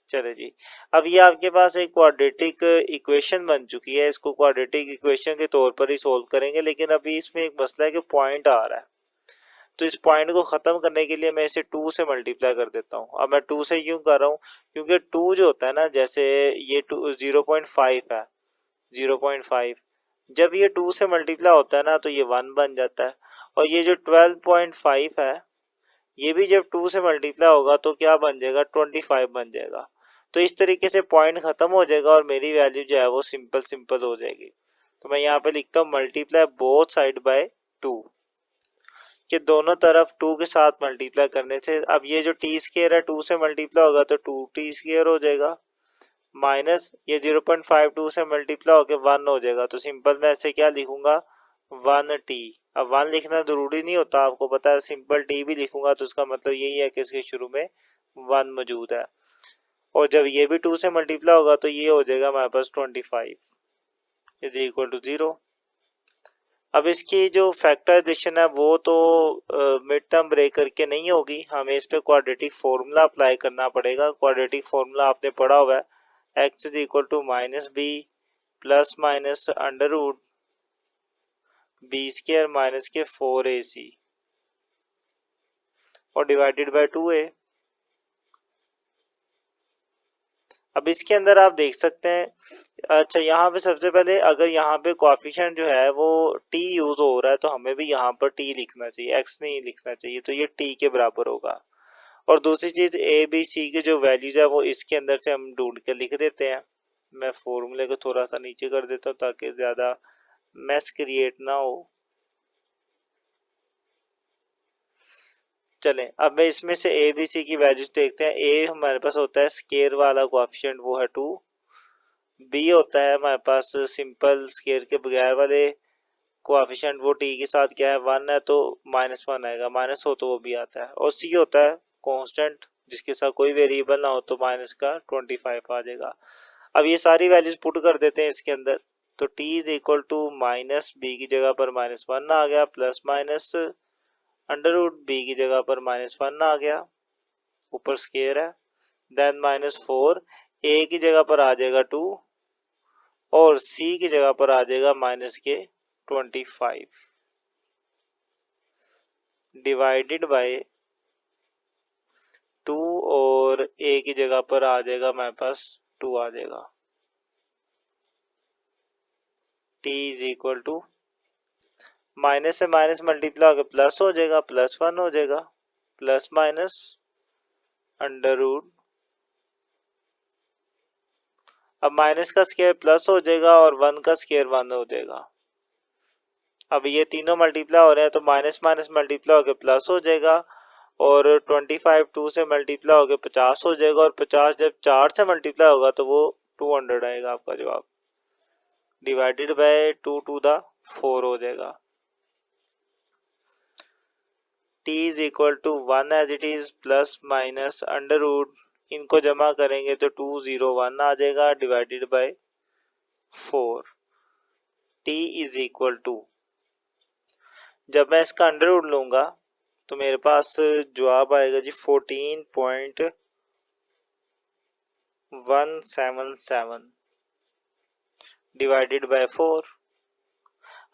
चले जी, अब ये आपके पास एक क्वाड्रेटिक इक्वेशन बन चुकी है, इसको क्वाड्रेटिक इक्वेशन के तौर पर ही सोल्व करेंगे। लेकिन अभी इसमें एक मसला है कि पॉइंट आ रहा है, तो इस पॉइंट को ख़त्म करने के लिए मैं इसे 2 से मल्टीप्लाई कर देता हूँ। अब मैं 2 से क्यों कर रहा हूँ, क्योंकि 2 जो होता है ना, जैसे ये 0.5 है, 0.5 जब ये 2 से मल्टीप्लाई होता है ना तो ये 1 बन जाता है। और ये जो 12.5 है ये भी जब 2 से मल्टीप्लाई होगा तो क्या बन जाएगा, 25 बन जाएगा। तो इस तरीके से पॉइंट खत्म हो जाएगा और मेरी वैल्यू जो है वो सिंपल हो जाएगी। तो मैं यहाँ पे लिखता हूँ मल्टीप्लाई बोथ साइड बाय 2, कि दोनों तरफ 2 के साथ मल्टीप्लाई करने से अब ये जो टी स्केयर है 2 से मल्टीप्लाई होगा तो 2t स्केयर हो जाएगा, माइनस ये 0.52 से मल्टीप्लाई होकर 1 हो जाएगा। तो सिंपल मैं ऐसे क्या लिखूंगा, 1t। अब 1 लिखना जरूरी नहीं होता, आपको पता है, सिंपल t भी लिखूंगा तो इसका मतलब यही है कि इसके शुरू में 1 मौजूद है। और जब ये भी 2 से मल्टीप्लाई होगा तो ये हो जाएगा हमारे पास 25 इज इक्वल टू 0। अब इसकी जो फैक्टराइजेशन है वो तो मिड टर्म ब्रेक करके नहीं होगी, हमें इस पे क्वाड्रेटिक फॉर्मूला अप्लाई करना पड़ेगा। क्वाड्रेटिक फॉर्मूला आपने पढ़ा हुआ है, x is equal to minus b plus minus under root b square minus के 4ac और डिवाइडेड बाय 2a। अब इसके अंदर आप देख सकते हैं, अच्छा यहाँ पे सबसे पहले अगर यहाँ पे कोएफिशिएंट जो है वो t यूज हो रहा है तो हमें भी यहाँ पर t लिखना चाहिए, x नहीं लिखना चाहिए, तो ये t के बराबर होगा। और दूसरी चीज a b c की जो वैल्यूज है वो इसके अंदर से हम ढूंढ के लिख देते हैं। मैं फॉर्मूले को थोड़ा सा नीचे कर देता हूँ ताकि ज्यादा मैस क्रिएट ना हो। चलें अब मैं इसमें से ए बी सी की वैल्यूज देखते हैं। ए हमारे पास होता है स्केयर वाला कोएफिशिएंट, वो है 2। बी होता है हमारे पास सिंपल स्केयर के बगैर वाले कोएफिशिएंट, वो टी के साथ क्या है 1 है तो -1 आएगा, माइनस हो तो वो भी आता है। और सी होता है कांस्टेंट जिसके साथ कोई वेरिएबल ना हो तो माइनस का 25 आ जाएगा। अब ये सारी वैल्यूज पुट कर देते हैं इसके अंदर, तो t is equal to minus b की जगह पर -1 आ गया, plus minus under root b की जगह पर -1 आ गया, ऊपर स्केयर है, देन -4 ए की जगह पर आ जाएगा 2 और सी की जगह पर आ जाएगा माइनस के 25 डिवाइडेड बाय 2 और ए की जगह पर आ जाएगा हमारे पास 2 आ जाएगा। t is equal to minus से माइनस मल्टीप्लाई होकर प्लस हो जाएगा, +1 हो जाएगा, प्लस माइनस अंडर रूट, अब माइनस का स्क्वायर प्लस हो जाएगा और 1 का स्क्वायर 1 हो जाएगा। अब ये तीनों मल्टीप्लाई हो रहे हैं तो माइनस माइनस मल्टीप्लाई होकर प्लस हो जाएगा और 25 2 से मल्टीप्लाई होकर 50 हो जाएगा और 50 जब 4 से मल्टीप्लाई होगा तो वो 200 आएगा आपका जवाब, डिवाइडेड बाय 2 टू द 4 हो जाएगा। t is equal to 1 as it is plus minus under root, इनको जमा करेंगे तो 201 आ जाएगा, divided by 4। t is equal to, जब मैं इसका अंडर रूट लूंगा तो मेरे पास जवाब आएगा जी 14.177 डिवाइडेड बाय 4।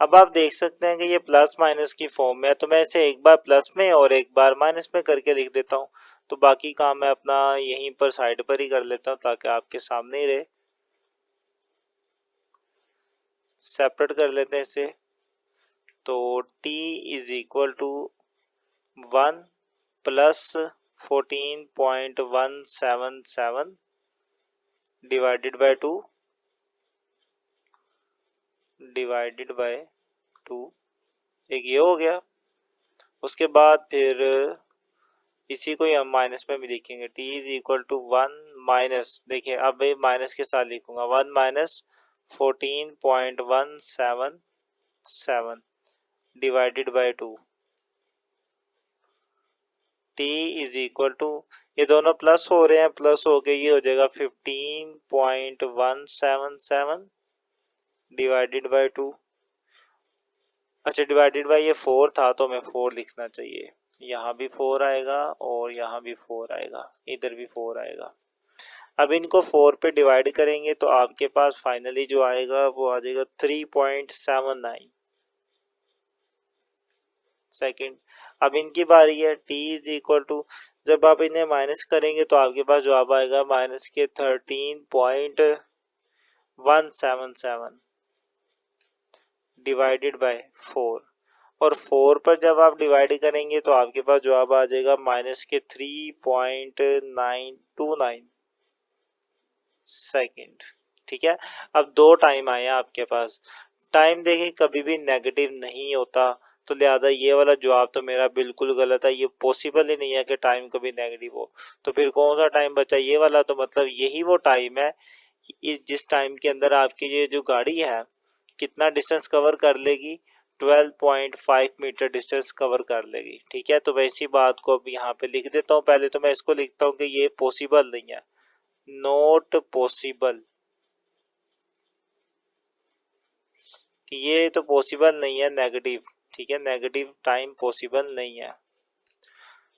अब आप देख सकते हैं कि ये प्लस माइनस की फॉर्म में है, तो मैं इसे एक बार प्लस में और एक बार माइनस में करके लिख देता हूँ। तो बाकी काम मैं अपना यहीं पर साइड पर ही कर लेता हूँ ताकि आपके सामने ही रहे। सेपरेट कर लेते हैं इसे, तो t is equal to 1 plus 14.177 divided by 2 divided by 2, एक ये हो गया। उसके बाद फिर इसी को ही हम माइनस में भी लिखेंगे, t is equal to 1 minus, देखिए अब मैं माइनस के साथ लिखूंगा 1 minus 14.177 divided by 2, t is equal to, ये दोनों प्लस हो रहे हैं, प्लस हो के ये हो जाएगा 15.177 डिवाइडेड बाय 2। अच्छा डिवाइडेड बाय ये 4 था तो हमें 4 लिखना चाहिए, यहाँ भी 4 आएगा और यहाँ भी 4 आएगा, इधर भी 4 आएगा। अब इनको 4 पे डिवाइड करेंगे तो आपके पास फाइनली जो आएगा वो आ जाएगा 3.79 सेकेंड। अब इनकी बारी है, t इज इक्वल टू, जब आप इन्हें माइनस करेंगे तो आपके पास जवाब आएगा माइनस के 13.177 डिवाइडेड बाय 4 और 4 पर जब आप डिवाइड करेंगे तो आपके पास जवाब आ जाएगा माइनस के 3.929 सेकेंड। ठीक है, अब दो टाइम आए आपके पास। टाइम देखिए कभी भी नेगेटिव नहीं होता, तो लिहाजा ये वाला जवाब तो मेरा बिल्कुल गलत है, ये पॉसिबल ही नहीं है कि टाइम कभी नेगेटिव हो। तो फिर कौन सा टाइम बचा, ये वाला, तो मतलब यही वो टाइम है इस जिस टाइम के अंदर आपकी ये जो गाड़ी है कितना डिस्टेंस कवर कर लेगी, 12.5 मीटर डिस्टेंस कवर कर लेगी। ठीक है, तो मैं इसी बात को अब यहाँ पे लिख देता हूँ। पहले तो मैं इसको लिखता हूँ कि ये पॉसिबल नहीं है, नॉट पॉसिबल। कि ये तो पॉसिबल नहीं है नेगेटिव, ठीक है, नेगेटिव टाइम पॉसिबल नहीं है।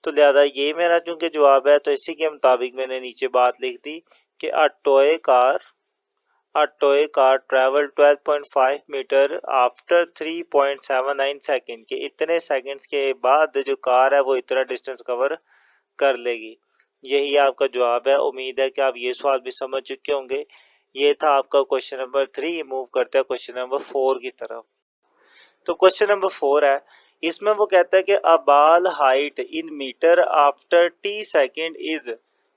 तो लिहाजा ये मेरा चूंकि जवाब है, तो इसी के मुताबिक मैंने नीचे बात लिख दी कि a toy car traveled 12.5 metre after 3.79 second, के इतने सेकंड्स के बाद जो कार है वो इतना डिस्टेंस कवर कर लेगी। यही आपका जवाब है। उम्मीद है कि आप ये सवाल भी समझ चुके होंगे। ये था आपका क्वेश्चन नंबर 3। मूव करते हैं क्वेश्चन नंबर 4 की तरफ। तो क्वेश्चन नंबर 4 है, इसमें वो कहता है कि a ball height in metre after t second is,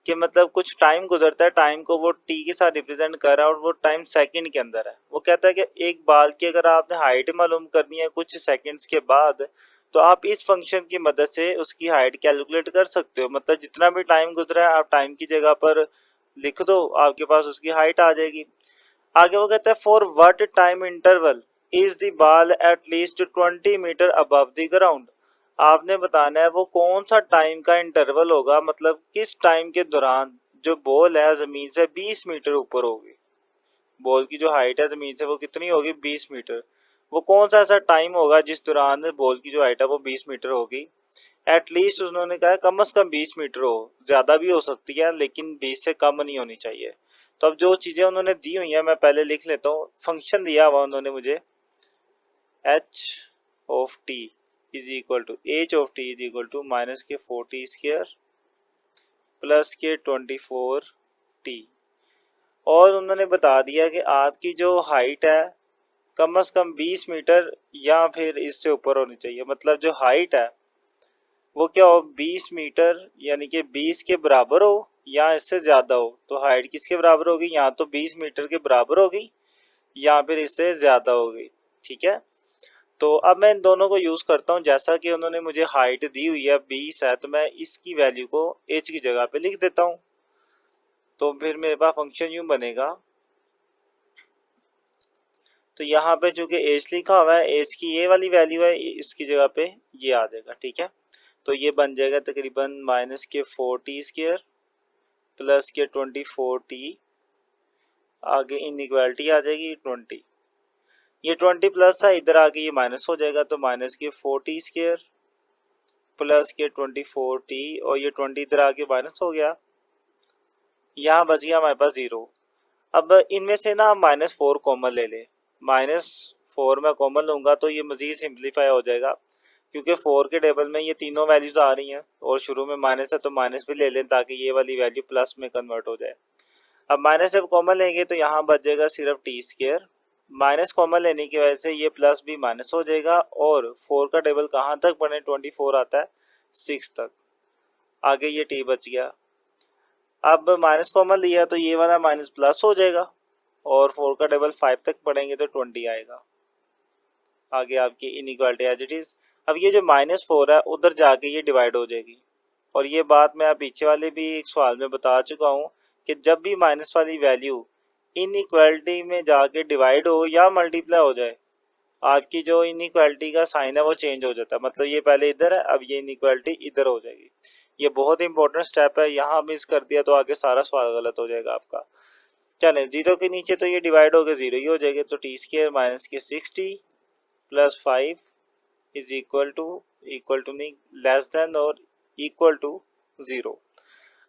कि मतलब कुछ टाइम गुजरता है, टाइम को वो टी के साथ रिप्रेजेंट कर रहा है और वो टाइम सेकंड के अंदर है। वो कहता है कि एक बाल की अगर आपने हाइट मालूम करनी है कुछ सेकंड्स के बाद, तो आप इस फंक्शन की मदद से उसकी हाइट कैलकुलेट कर सकते हो। मतलब जितना भी टाइम गुजरा है आप टाइम की जगह पर लिख दो, आपके पास उसकी हाइट आ जाएगी। आगे वो कहता है for what time interval is the ball at least 20 metre above the ground. आपने बताना है वो कौन सा टाइम का इंटरवल होगा, मतलब किस टाइम के दौरान जो बॉल है जमीन से 20 मीटर ऊपर होगी। बॉल की जो हाइट है जमीन से वो कितनी होगी, 20 मीटर। वो कौन सा ऐसा टाइम होगा जिस दौरान बॉल की जो हाइट है वो 20 मीटर होगी। एटलीस्ट उन्होंने कहा कम से कम 20 मीटर हो, ज़्यादा भी हो सकती है लेकिन 20 से कम नहीं होनी चाहिए। तो अब जो चीज़ें उन्होंने दी हुई हैं मैं पहले लिख लेता हूँ। फंक्शन दिया हुआ उन्होंने मुझे, h of t is equal to h of t is equal to minus के 40 स्क्वायर प्लस के 24 टी। और उन्होंने बता दिया कि आपकी जो हाइट है कम से कम 20 मीटर या फिर इससे ऊपर होनी चाहिए। मतलब जो हाइट है वो क्या हो, 20 मीटर यानी कि 20 के बराबर हो या इससे ज़्यादा हो। तो हाइट किसके बराबर होगी, या तो 20 मीटर के बराबर होगी या फिर इससे ज़्यादा होगी। ठीक है, तो अब मैं इन दोनों को यूज़ करता हूँ। जैसा कि उन्होंने मुझे हाइट दी हुई है 20 है, तो मैं इसकी वैल्यू को एच की जगह पे लिख देता हूँ। तो फिर मेरे पास फंक्शन यूँ बनेगा, तो यहाँ पे चूंकि एच लिखा हुआ है, एच की ये वाली वैल्यू है, इसकी जगह पे ये आ जाएगा। ठीक है, तो ये बन जाएगा तकरीबन माइनस के 40 स्क्वायर प्लस के 24 टी, आगे इनइक्वालिटी आ जाएगी 20। ये 20 प्लस है, इधर आके ये माइनस हो जाएगा, तो माइनस के 40 स्क्वायर प्लस के 24 टी, और ये 20 इधर आके माइनस हो गया, यहाँ बच गया हमारे पास 0। अब इनमें से ना -4 कॉमन ले लें। -4 मैं कॉमन लूँगा तो ये मज़ीद सिंप्लीफाई हो जाएगा, क्योंकि 4 के टेबल में ये तीनों वैल्यूज आ रही हैं और शुरू में माइनस है तो माइनस भी ले लें ताकि ये वाली वैल्यू प्लस में कन्वर्ट हो जाए। अब माइनस जब कॉमन लेंगे तो यहाँ बच जाएगा सिर्फ टी स्क्वायर। माइनस कॉमन लेने की वजह से ये प्लस भी माइनस हो जाएगा, और 4 का टेबल कहाँ तक बने, 24 आता है 6 तक, आगे ये टी बच गया। अब माइनस कॉमन लिया तो ये वाला माइनस प्लस हो जाएगा, और 4 का टेबल 5 तक पढ़ेंगे तो 20 आएगा। आगे आपकी इनइक्वालिटी एज इट इज। अब ये जो -4 है उधर जाके ये डिवाइड हो जाएगी, और ये बात मैं पीछे वाले भी एक सवाल में बता चुका हूँ कि जब भी माइनस वाली वैल्यू इनइक्वालिटी में जाके डिवाइड हो या मल्टीप्लाई हो जाए, आपकी जो इनइक्वालिटी का साइन है वो चेंज हो जाता है। मतलब ये पहले इधर है, अब ये इनइक्वालिटी इधर हो जाएगी। ये बहुत इंपॉर्टेंट स्टेप है, यहाँ मिस कर दिया तो आगे सारा सवाल गलत हो जाएगा आपका। चले 0 के नीचे तो ये डिवाइड हो गया 0 ही हो जाएगा, तो टी स्क्वायर माइनस के 60 प्लस 5 इज इक्वल टू नहीं लेस देन और इक्वल टू 0।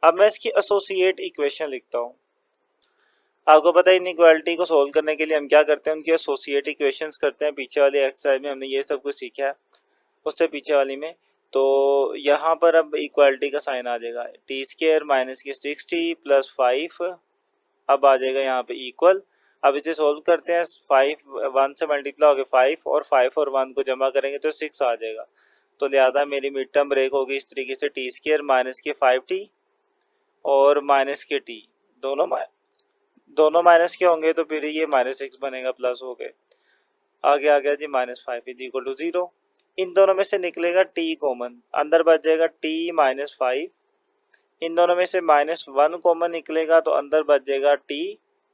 अब मैं इसकी एसोसिएट इक्वेशन लिखता हूँ। आपको पता है इनइक्वालिटी को सोल्व करने के लिए हम क्या करते हैं, उनकी एसोसिएट इक्वेशंस करते हैं। पीछे वाली एक्सरसाइज में हमने ये सब कुछ सीखा है, उससे पीछे वाली में। तो यहाँ पर अब इक्वालिटी का साइन आ जाएगा, टी स्क्वायर माइनस के 60 प्लस 5, अब आ जाएगा यहाँ पे इक्वल। अब इसे सोल्व करते हैं, 5 1 से मल्टीप्लाई हो गया 5, और 5 और 1 को जमा करेंगे तो 6 आ जाएगा। तो लिहाजा मेरी मिड टर्म ब्रेक होगी इस तरीके से, टी स्क्वायर माइनस के 5t और माइनस के t, दोनों माइनस के होंगे तो फिर ये -6 बनेगा, प्लस हो गए। आगे आ गया जी -5 इज इक्वल टू 0। इन दोनों में से निकलेगा t कॉमन, अंदर बच जाएगा t -5। इन दोनों में से -1 कॉमन निकलेगा तो अंदर बच जाएगा t,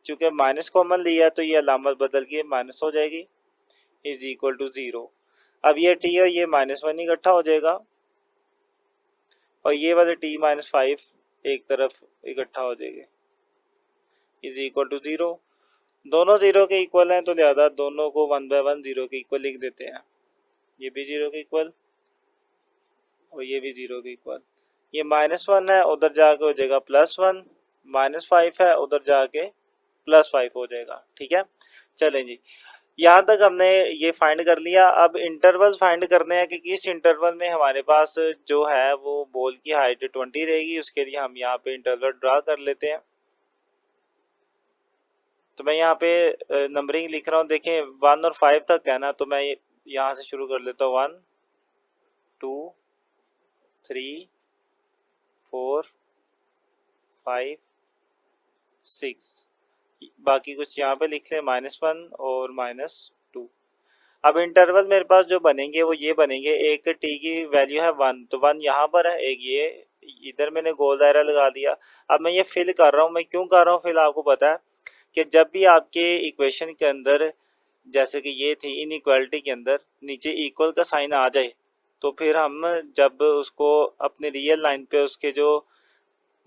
चूंकि माइनस कॉमन लिया तो ये अलामत बदल के माइनस हो जाएगी, इज इक्वल टू 0। अब ये t और ये -1 इकट्ठा हो जाएगा, और ये वाले t -5 एक तरफ इकट्ठा हो जाएगा, इज इक्वल टू 0। दोनों जीरो के इक्वल हैं तो लिहाजा दोनों को 1 बाय 1 जीरो के इक्वल लिख देते हैं। ये भी जीरो के इक्वल और ये भी जीरो के इक्वल। ये -1 है, उधर जाके हो जाएगा +1, -5 है, उधर जाके +5 हो जाएगा। ठीक है, चलें जी, यहाँ तक हमने ये फाइंड कर लिया। अब इंटरवल फाइंड करने हैं कि किस इंटरवल में हमारे पास जो है वो बॉल की हाइट 20 रहेगी। उसके लिए हम यहाँ पे इंटरवल ड्रा कर लेते हैं। तो मैं यहाँ पे नंबरिंग लिख रहा हूँ, देखें 1 और 5 तक है ना, तो मैं यहाँ से शुरू कर लेता हूँ 1 2 3 4 5 6, बाकी कुछ यहाँ पे लिख लें -1 और -2। अब इंटरवल मेरे पास जो बनेंगे वो ये बनेंगे, एक टी की वैल्यू है 1, तो 1 यहाँ पर है, एक ये इधर मैंने गोल दायरा लगा दिया। अब मैं ये फिल कर रहा हूँ, मैं क्यों कर रहा हूँ फिल, आपको पता है कि जब भी आपके इक्वेशन के अंदर, जैसे कि ये थी इनइक्वालिटी के अंदर नीचे इक्वल का साइन आ जाए, तो फिर हम जब उसको अपने रियल लाइन पे उसके जो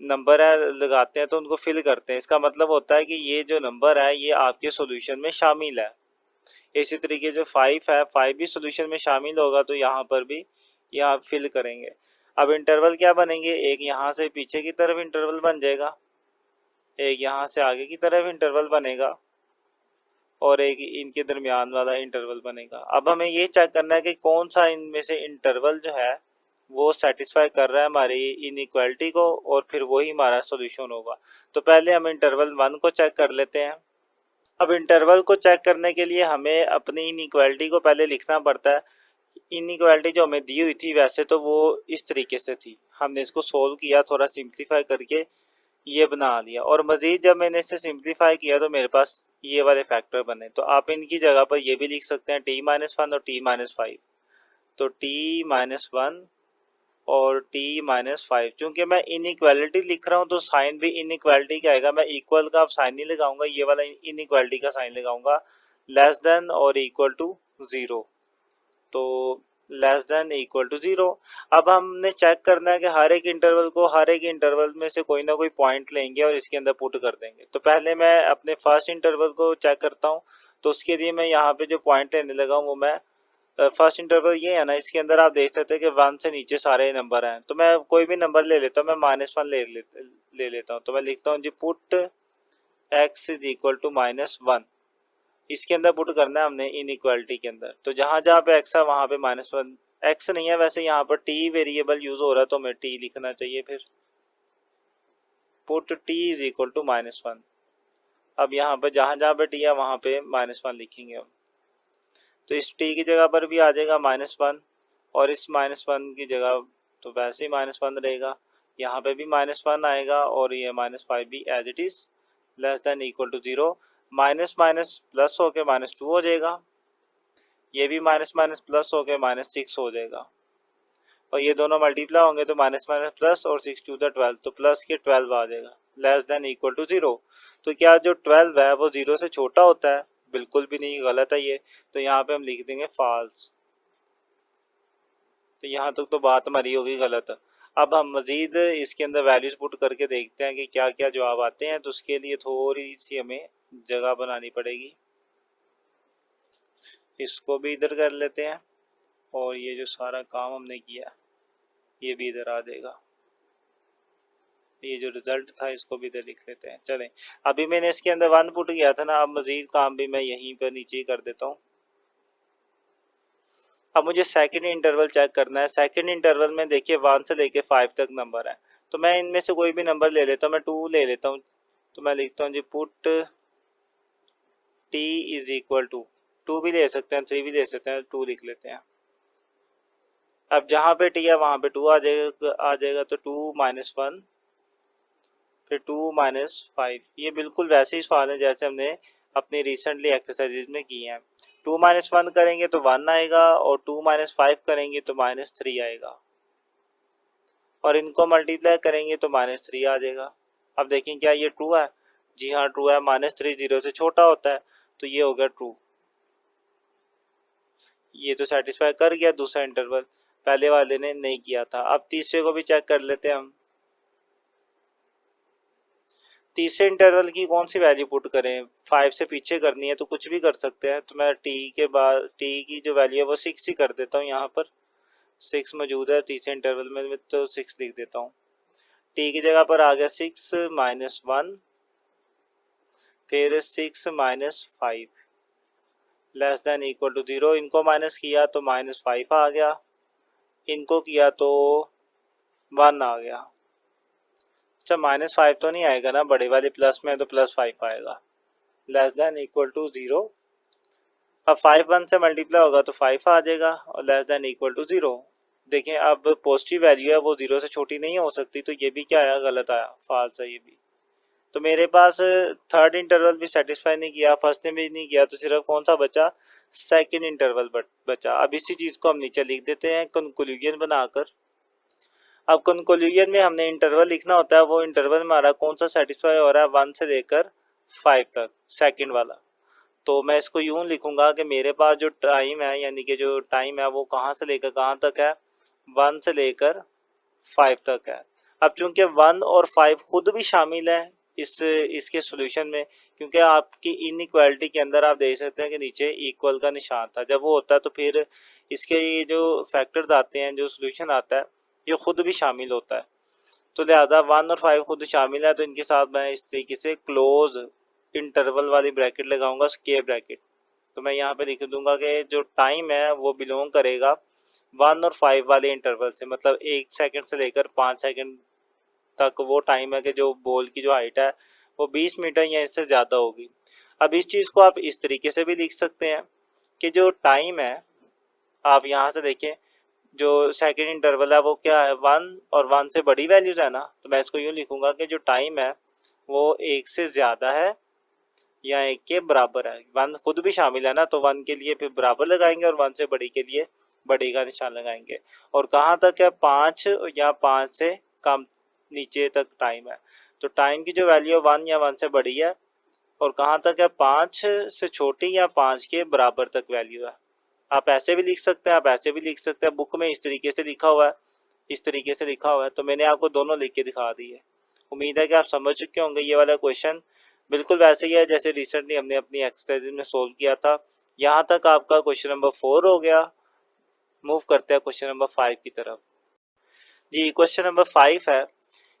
नंबर है लगाते हैं तो उनको फिल करते हैं। इसका मतलब होता है कि ये जो नंबर है ये आपके सॉल्यूशन में शामिल है। इसी तरीके जो 5 है, 5 भी सॉल्यूशन में शामिल होगा, तो यहाँ पर भी यहाँ फिल करेंगे। अब इंटरवल क्या बनेंगे, एक यहाँ से पीछे की तरफ इंटरवल बन जाएगा, एक यहाँ से आगे की तरफ इंटरवल बनेगा और एक इनके दरमियान वाला इंटरवल बनेगा। अब हमें ये चेक करना है कि कौन सा इनमें से इंटरवल जो है वो सेटिस्फाई कर रहा है हमारी इनइक्वालिटी को, और फिर वही हमारा सॉल्यूशन होगा। तो पहले हम इंटरवल 1 को चेक कर लेते हैं। अब इंटरवल को चेक करने के लिए हमें अपनी इनइक्वालिटी को पहले लिखना पड़ता है। इनइक्वालिटी जो हमें दी हुई थी वैसे तो वो इस तरीके से थी, हमने इसको सोल्व किया, थोड़ा सिंप्लीफाई करके ये बना लिया, और मज़ीद जब मैंने इसे सिंप्लीफाई किया तो मेरे पास ये वाले फैक्टर बने। तो आप इनकी जगह पर ये भी लिख सकते हैं t-1 और t-5। तो t-1 और t-5, चूँकि मैं इनइक्वालिटी लिख रहा हूँ तो साइन भी इनइक्वालिटी का आएगा। मैं इक्वल का अब साइन नहीं लगाऊंगा, ये वाला इनइक्वालिटी का साइन लगाऊंगा, लेस देन और इक्वल टू 0। तो लेस देन इक्वल टू 0। अब हमने चेक करना है कि हर एक इंटरवल में से कोई ना कोई पॉइंट लेंगे और इसके अंदर पुट कर देंगे। तो पहले मैं अपने फर्स्ट इंटरवल को चेक करता हूँ, तो उसके लिए मैं यहाँ पे जो पॉइंट लेने लगा हूँ वो मैं फर्स्ट इंटरवल ये है ना, इसके अंदर आप देख सकते हैं कि 1 से नीचे सारे नंबर हैं। तो मैं कोई भी नंबर ले लेता हूँ, मैं -1 ले लेता हूँ। तो मैं लिखता हूँ जी put x is equal to -1, इसके अंदर पुट करना है हमने इनइक्वालिटी के अंदर। तो जहाँ जहाँ पे x है वहाँ पे -1, x नहीं है वैसे, यहाँ पर t वेरिएबल यूज हो रहा है तो हमें t लिखना चाहिए। फिर put t is equal to -1। अब यहाँ पर जहाँ जहाँ पे t है वहाँ पे -1 लिखेंगे हम। तो इस t की जगह पर भी आ जाएगा -1, और इस -1 की जगह तो वैसे ही -1 रहेगा, यहाँ पे भी -1 आएगा, और ये -5 भी as it is less than equal to 0। Minus minus plus होके -2 हो जाएगा, ये भी माइनस माइनस प्लस होके -6 हो जाएगा, और ये दोनों मल्टीप्लाई होंगे तो माइनस माइनस प्लस और 6 टू द 12, तो प्लस के 12 आ जाएगा, लेस देन इक्वल टू 0। तो क्या जो 12 है वो 0 से छोटा होता है? बिल्कुल भी नहीं, गलत है ये। तो यहाँ पे हम लिख देंगे फॉल्स। तो यहाँ तक तो बात हमारी होगी गलत। अब हम मज़ीद इसके अंदर वैल्यूज़ पुट करके देखते हैं कि क्या क्या जवाब आते हैं। तो उसके लिए थोड़ी सी हमें जगह बनानी पड़ेगी, इसको भी इधर कर लेते हैं, और ये जो सारा काम हमने किया ये भी इधर आ जाएगा। ये जो रिजल्ट था इसको भी इधर लिख लेते हैं। चलें, अभी मैंने इसके अंदर 1 पुट किया था ना, अब मज़ीद काम भी मैं यहीं पर नीचे ही कर देता हूँ। अब मुझे सेकंड इंटरवल चेक करना है। सेकंड इंटरवल में देखिए 1 से लेके 5 तक नंबर है, तो मैं इनमें से कोई भी नंबर ले लेता हूँ। मैं 2 ले लेता हूँ, तो मैं लिखता हूँ जी put t is equal to, 2 भी ले सकते हैं, 3 भी ले सकते हैं, 2 लिख लेते हैं। अब जहाँ पे t है वहाँ पे 2 आ जाएगा, तो 2 - 1 फिर 2 - 5। ये बिल्कुल वैसे ही सवाल है जैसे हमने अपनी रिसेंटली एक्सरसाइजेज में किए हैं। 2 - 1 करेंगे तो 1 आएगा, और 2 - 5 करेंगे तो -3 आएगा, और इनको मल्टीप्लाई करेंगे तो -3 आ जाएगा। अब देखें क्या ये ट्रू है? जी हाँ ट्रू है, -3 0 से छोटा होता है, तो ये हो गया ट्रू। ये तो सेटिस्फाई कर गया दूसरा इंटरवल, पहले वाले ने नहीं किया था। अब तीसरे को भी चेक कर लेते हैं हम। तीसरे इंटरवल की कौन सी वैल्यू पुट करें, 5 से पीछे करनी है तो कुछ भी कर सकते हैं, तो मैं टी के बाद टी की जो वैल्यू है वो 6 ही कर देता हूँ। यहाँ पर 6 मौजूद है तीसरे इंटरवल में तो 6 लिख देता हूँ। टी की जगह पर आ गया 6 माइनस 1, फिर 6 minus 5 less than equal to 0। इनको माइनस किया तो -5 आ गया, इनको किया तो 1 आ गया। अच्छा -5 तो नहीं आएगा ना, बड़े वाले प्लस में तो +5 आएगा। Less than equal to 0। अब 5 1 से मल्टीप्लाई होगा तो 5 आ जाएगा और लेस देन इक्वल टू 0। देखें अब पॉजिटिव वैल्यू है वो 0 से छोटी नहीं हो सकती, तो ये भी क्या आया, गलत आया, फॉल्स है ये भी। तो मेरे पास थर्ड इंटरवल भी सेटिस्फाई नहीं किया, फर्स्ट ने भी नहीं किया, तो सिर्फ कौन सा बचा, सेकंड इंटरवल बचा। अब इसी चीज़ को हम नीचे लिख देते हैं कंक्लूजन बनाकर। अब कंक्लूजन में हमने इंटरवल लिखना होता है, वो इंटरवल हमारा कौन सा सेटिस्फाई हो रहा है, 1 से लेकर 5 तक, सेकंड वाला। तो मैं इसको यूं लिखूंगा कि मेरे पास जो टाइम है, यानी कि जो टाइम है वो कहाँ से लेकर कहाँ तक है, 1 से लेकर 5 तक है। अब चूंकि 1 और 5 खुद भी शामिल है इसके सॉल्यूशन में, क्योंकि आपकी इनइक्वालिटी के अंदर आप देख सकते हैं कि नीचे इक्वल का निशान था, जब वो होता है तो फिर इसके ये जो फैक्टर्स आते हैं, जो सॉल्यूशन आता है, ये खुद भी शामिल होता है। तो लिहाजा 1 और 5 खुद शामिल है, तो इनके साथ मैं इस तरीके से क्लोज इंटरवल वाली ब्रैकेट लगाऊंगा, स्क्वायर ब्रैकेट। तो मैं यहाँ पे लिख दूंगा कि जो टाइम है वो बिलोंग करेगा 1 और 5 वाले इंटरवल से, मतलब 1 सेकंड से लेकर 5 सेकंड तक वो टाइम है कि जो बॉल की जो हाइट है वो 20 मीटर या इससे ज़्यादा होगी। अब इस चीज़ को आप इस तरीके से भी लिख सकते हैं कि जो टाइम है, आप यहाँ से देखें, जो सेकंड इंटरवल है वो क्या है, 1 और 1 से बड़ी वैल्यूज है ना, तो मैं इसको यूँ लिखूंगा कि जो टाइम है वो 1 से ज़्यादा है या 1 के बराबर है। 1 खुद भी शामिल है ना, तो 1 के लिए फिर बराबर लगाएंगे और 1 से बड़ी के लिए बड़ी का निशान लगाएंगे। और कहाँ तक है, 5 या 5 से कम नीचे तक टाइम है, तो टाइम की जो वैल्यू है 1 या 1 से बड़ी है, और कहाँ तक है, 5 से छोटी या 5 के बराबर तक वैल्यू है। आप ऐसे भी लिख सकते हैं, आप ऐसे भी लिख सकते हैं, बुक में इस तरीके से लिखा हुआ है, इस तरीके से लिखा हुआ है, तो मैंने आपको दोनों लिख के दिखा दी है। उम्मीद है कि आप समझ चुके होंगे। ये वाला क्वेश्चन बिल्कुल वैसे ही है जैसे रिसेंटली हमने अपनी एक्सरसाइज में सोल्व किया था। यहाँ तक आपका क्वेश्चन नंबर 4 हो गया। मूव करते हैं क्वेश्चन नंबर 5 की तरफ। जी, क्वेश्चन नंबर 5 है,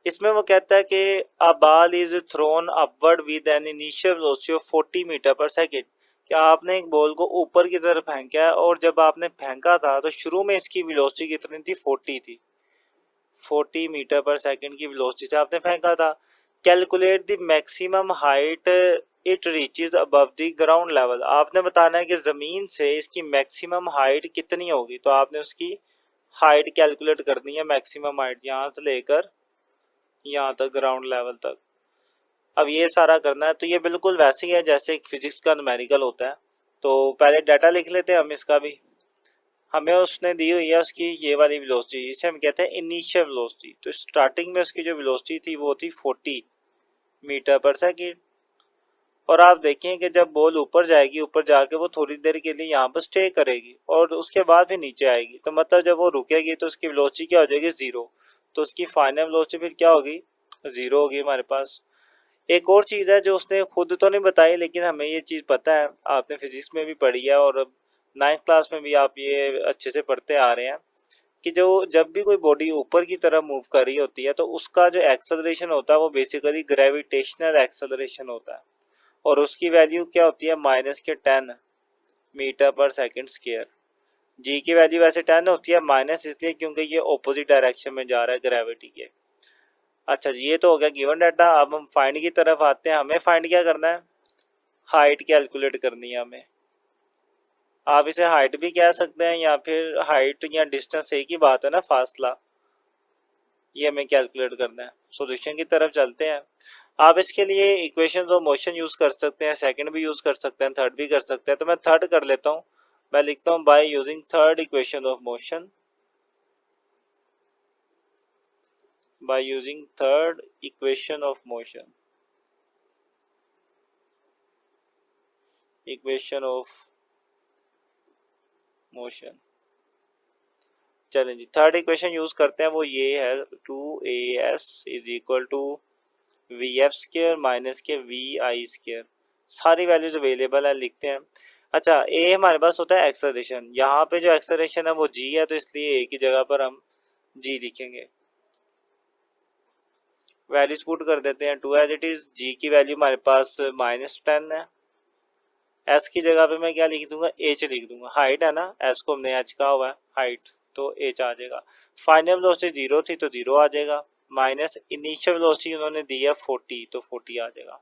इसमें वो कहता है कि a ball is thrown upward with an initial velocity of 40 metre per second. कि आपने एक बॉल को ऊपर की तरफ फेंका है, और जब आपने फेंका था तो शुरू में इसकी वेलोसिटी कितनी थी, 40 थी, 40 मीटर पर सेकेंड की वेलोसिटी से आपने फेंका था। Calculate the maximum height it reaches above the ground level. आपने बताना है कि ज़मीन से इसकी मैक्सिमम हाइट कितनी होगी, तो आपने उसकी हाइट कैलकुलेट करनी है, मैक्सिमम हाइट यहाँ से लेकर यहाँ तक ग्राउंड लेवल तक। अब ये सारा करना है, तो ये बिल्कुल वैसे ही है जैसे एक फिजिक्स का न्यूमेरिकल होता है। तो पहले डाटा लिख लेते हैं हम इसका भी। हमें उसने दी हुई है उसकी ये वाली वेलोसिटी, इसे हम कहते हैं इनिशियल वेलोसिटी। तो स्टार्टिंग में उसकी जो वेलोसिटी थी वो थी 40 मीटर पर सेकेंड। और आप देखें कि जब बॉल ऊपर जाएगी, ऊपर जाके वो थोड़ी देर के लिए यहाँ पर स्टे करेगी और उसके बाद फिर नीचे आएगी, तो मतलब जब वो रुकेगी तो उसकी वेलोसिटी क्या हो जाएगी, 0। तो उसकी फाइनल वेलोसिटी फिर क्या होगी, 0 होगी हमारे पास। एक और चीज़ है जो उसने खुद तो नहीं बताई, लेकिन हमें ये चीज़ पता है, आपने फिजिक्स में भी पढ़ी है और 9th क्लास में भी आप ये अच्छे से पढ़ते आ रहे हैं, कि जो जब भी कोई बॉडी ऊपर की तरफ मूव कर रही होती है तो उसका जो एक्सेलरेशन होता है वो बेसिकली ग्रेविटेशनल एक्सेलरेशन होता है, और उसकी वैल्यू क्या होती है, -10 मीटर पर सेकेंड स्क्वायर। जी की वैल्यू वैसे 10 होती है, माइनस इसलिए क्योंकि ये ऑपोजिट डायरेक्शन में जा रहा है ग्रेविटी के। अच्छा जी, ये तो हो गया गिवन डाटा। अब हम फाइंड की तरफ आते हैं। हमें फाइंड क्या करना है, हाइट कैलकुलेट करनी है हमें। आप इसे हाइट भी कह सकते हैं या फिर हाइट या डिस्टेंस एक ही बात है ना, फासला। ये हमें कैलकुलेट करना है। सॉल्यूशन की तरफ चलते हैं। आप इसके लिए इक्वेशंस ऑफ मोशन यूज़ कर सकते हैं, सेकंड भी यूज़ कर सकते हैं, थर्ड भी कर सकते हैं। तो मैं थर्ड कर लेता हूँ। मैं लिखता हूँ by using third equation of motion, by using third equation of motion, equation of motion। चलें जी, थर्ड इक्वेशन यूज करते हैं, वो ये है 2as is equal to v f square minus के वी आई स्क्र, सारी वैल्यूज अवेलेबल है, लिखते हैं। अच्छा, ए हमारे पास होता है एक्सेलरेशन, यहाँ पे जो एक्सेलरेशन है वो जी है, तो इसलिए ए की जगह पर हम जी लिखेंगे। वैल्यूज पुट कर देते हैं टू एज इट इज। जी की वैल्यू हमारे पास -10 है। एस की जगह पे मैं क्या लिख दूंगा, एच लिख दूंगा। हाइट है ना, एस को हमने एच कहा हुआ है, हाइट, तो एच आ जाएगा। फाइनल वेलोसिटी 0 थी तो 0 आ जाएगा, माइनस इनिशियल वेलोसिटी उन्होंने दी है 40, तो 40 आ जाएगा।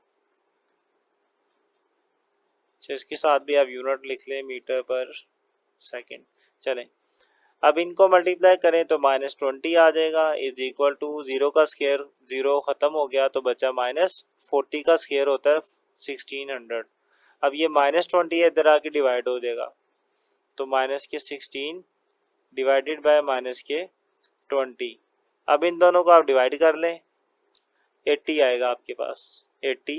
अच्छा, इसके साथ भी आप यूनिट लिख लें, मीटर पर सेकेंड। चलें, अब इनको मल्टीप्लाई करें तो -20 आ जाएगा, इज इक्वल टू 0 का स्क्वायर, 0 खत्म हो गया तो बचा -40 का स्क्वायर होता है 1600। अब ये -20 इधर आके डिवाइड हो जाएगा, तो -16 डिवाइडेड बाय -20। अब इन दोनों को आप डिवाइड कर लें, 80 आएगा आपके पास, 80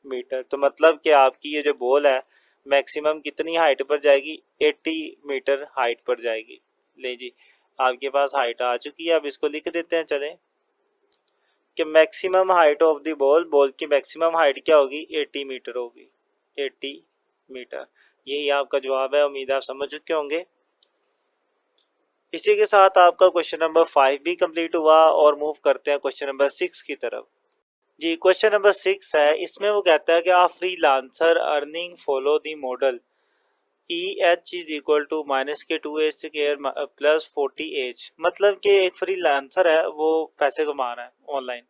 मीटर। तो मतलब कि आपकी ये जो बॉल है मैक्सिमम कितनी हाइट पर जाएगी, 80 मीटर हाइट पर जाएगी। ले जी, आपके पास हाइट आ चुकी है। अब इसको लिख देते हैं, चलें, कि maximum height of the ball, ball की मैक्सिमम हाइट क्या होगी, 80 मीटर होगी, 80 मीटर। यही आपका जवाब है, उम्मीद आप समझ चुके होंगे। इसी के साथ आपका क्वेश्चन नंबर 5 भी कंप्लीट हुआ और मूव करते हैं क्वेश्चन नंबर 6 की तरफ। जी, क्वेश्चन नंबर 6 है, इसमें वो कहता है कि a freelancer earning follow the model E H is equal to -2h square plus 40h। मतलब कि एक फ्रीलांसर है, वो पैसे कमा रहा है ऑनलाइन।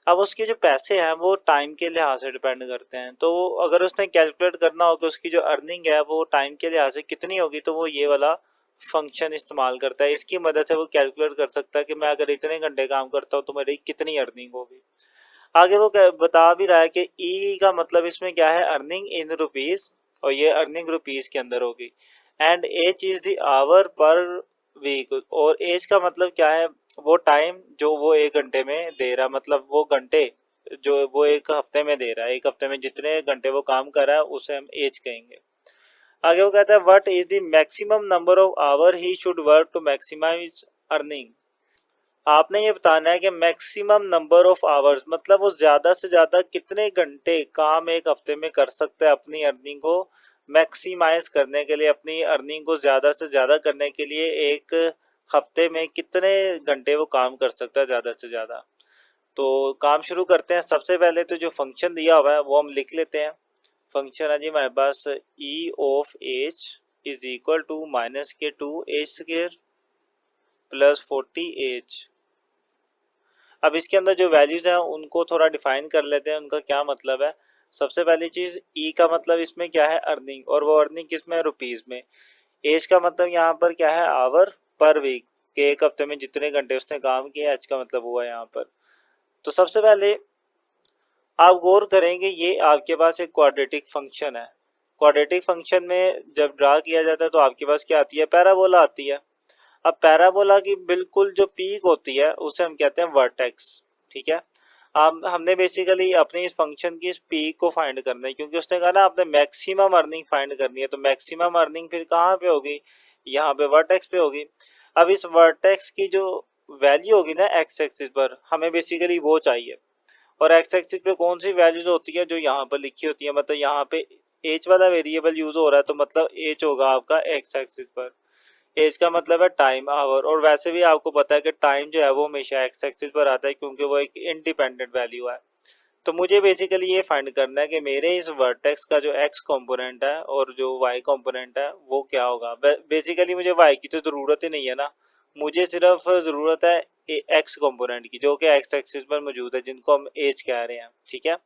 अब उसके जो पैसे हैं वो टाइम के लिहाज से डिपेंड करते हैं, तो अगर उसने कैलकुलेट करना हो कि उसकी जो अर्निंग है वो टाइम के लिहाज से कितनी होगी, तो वो ये वाला फंक्शन इस्तेमाल करता है। इसकी मदद से वो कैलकुलेट कर सकता है कि मैं अगर इतने घंटे काम करता हूँ तो मेरी कितनी अर्निंग होगी। आगे वो बता भी रहा है कि ई का मतलब इसमें क्या है, अर्निंग इन रुपीज, और ये अर्निंग रुपीज के अंदर होगी। And h is the hour per week, और एच का मतलब क्या है, वो टाइम जो वो 1 घंटे में दे रहा, मतलब वो घंटे जो वो 1 हफ्ते में दे रहा है, 1 हफ्ते में जितने घंटे वो काम कर रहा है उसे हम एज कहेंगे। आगे वो कहता है what is the maximum number of hour he should work to maximise earning. आपने ये बताना है कि मैक्सिमम नंबर ऑफ आवर्स मतलब वो ज़्यादा से ज़्यादा कितने घंटे काम 1 हफ्ते में कर सकता है अपनी अर्निंग को मैक्सिमाइज करने के लिए, अपनी अर्निंग को ज़्यादा से ज़्यादा करने के लिए 1 हफ्ते में कितने घंटे वो काम कर सकता है ज़्यादा से ज़्यादा। तो काम शुरू करते हैं। सबसे पहले तो जो फंक्शन दिया हुआ है वो हम लिख लेते हैं। फंक्शन है जी हमारे पास E of H is equal to -2h² plus 40h। अब इसके अंदर जो वैल्यूज हैं उनको थोड़ा डिफाइन कर लेते हैं, उनका क्या मतलब है। सबसे पहली चीज ई का मतलब इसमें क्या है, अर्निंग, और वो अर्निंग किस में, रुपीज में। एज का मतलब यहाँ पर क्या है, आवर पर वीक, के 1 हफ्ते में जितने घंटे उसने काम किया, एच का मतलब हुआ यहाँ पर। तो सबसे पहले आप गौर करेंगे ये आपके पास एक क्वाड्रेटिक फंक्शन है। क्वाड्रेटिक फंक्शन में जब ड्रा किया जाता है तो आपके पास क्या आती है, पैराबोला आती है। अब पैराबोला की बिल्कुल जो पीक होती है उसे हम कहते हैं वर्टेक्स, ठीक है। अब हमने बेसिकली अपनी इस फंक्शन की इस पीक को फाइंड करना है, क्योंकि उसने कहा ना आपने मैक्सिमम अर्निंग फाइंड करनी है, तो मैक्सिमम अर्निंग फिर कहाँ पे होगी, यहाँ पे वर्टेक्स पे होगी। अब इस वर्टेक्स की जो वैल्यू होगी ना एक्स एक्सिस पर, हमें बेसिकली वो चाहिए। और एक्स एक्सिस पे कौन सी वैल्यूज होती है, जो यहाँ पर लिखी होती है, मतलब यहाँ पे एच वाला वेरिएबल यूज हो रहा है, तो मतलब एच होगा आपका एक्स एक्सिस पर। एज का मतलब है टाइम, आवर, और वैसे भी आपको पता है कि टाइम जो है वो हमेशा एक्स एक्सिस पर आता है, क्योंकि वो एक इंडिपेंडेंट वैल्यू है। तो मुझे बेसिकली ये फाइंड करना है कि मेरे इस वर्टेक्स का जो एक्स कंपोनेंट है और जो वाई कंपोनेंट है वो क्या होगा। बेसिकली मुझे वाई की तो ज़रूरत ही नहीं है ना, मुझे सिर्फ ज़रूरत है एक्स कंपोनेंट की, जो कि एक्स एक्सिस पर मौजूद है, जिनको हम एज कह रहे हैं, ठीक है।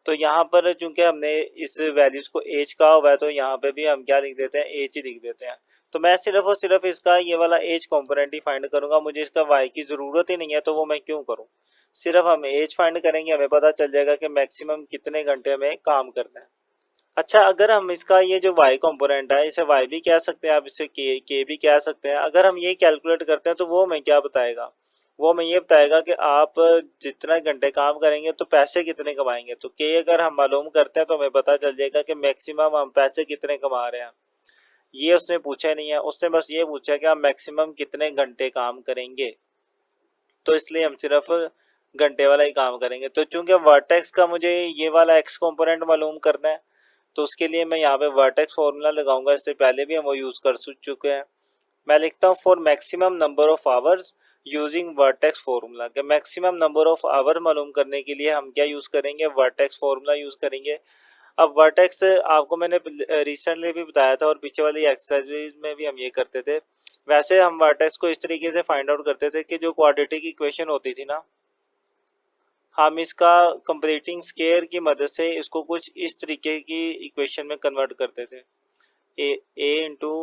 तो यहाँ पर चूंकि हमने इस वैल्यूज को एज कहा हुआ है, तो यहाँ पे भी हम क्या लिख देते हैं, एज ही लिख देते हैं। तो मैं सिर्फ और सिर्फ इसका ये वाला एज कंपोनेंट ही फाइंड करूंगा, मुझे इसका वाई की ज़रूरत ही नहीं है, तो वो मैं क्यों करूँ। सिर्फ हम एज फाइंड करेंगे, हमें पता चल जाएगा कि मैक्सिमम कितने घंटे में काम करना है। अच्छा, अगर हम इसका ये जो y कंपोनेंट है इसे y भी कह सकते हैं, आप इसे k भी कह सकते हैं। अगर हम ये कैलकुलेट करते हैं तो वो हमें क्या बताएगा, वो हमें ये बताएगा कि आप जितना घंटे काम करेंगे तो पैसे कितने कमाएंगे। तो k अगर हम मालूम करते हैं तो हमें पता चल जाएगा कि मैक्सिमम हम पैसे कितने कमा रहे हैं। ये उसने पूछा नहीं है, उसने बस ये पूछा कि आप मैक्सिमम कितने घंटे काम करेंगे। तो इसलिए हम सिर्फ घंटे वाला ही काम करेंगे। तो चूंकि वर्टेक्स का मुझे ये वाला एक्स कंपोनेंट मालूम करना है, तो उसके लिए मैं यहाँ पे वर्टेक्स फॉर्मूला लगाऊंगा। इससे पहले भी हम वो यूज़ कर चुके हैं। मैं लिखता हूँ for maximum number of hours using vertex formula. कि मैक्सिमम नंबर ऑफ आवर मालूम करने के लिए हम क्या यूज़ करेंगे, वर्टेक्स फॉर्मूला यूज़ करेंगे। अब वर्टेक्स आपको मैंने रिसेंटली भी बताया था और पीछे वाली एक्सरसाइज में भी हम ये करते थे। वैसे हम वर्टेक्स को इस तरीके से फाइंड आउट करते थे कि जो क्वाड्रेटिक इक्वेशन होती थी ना, हम इसका कंप्लीटिंग स्केयर की मदद से इसको कुछ इस तरीके की इक्वेशन में कन्वर्ट करते थे। ए इंटू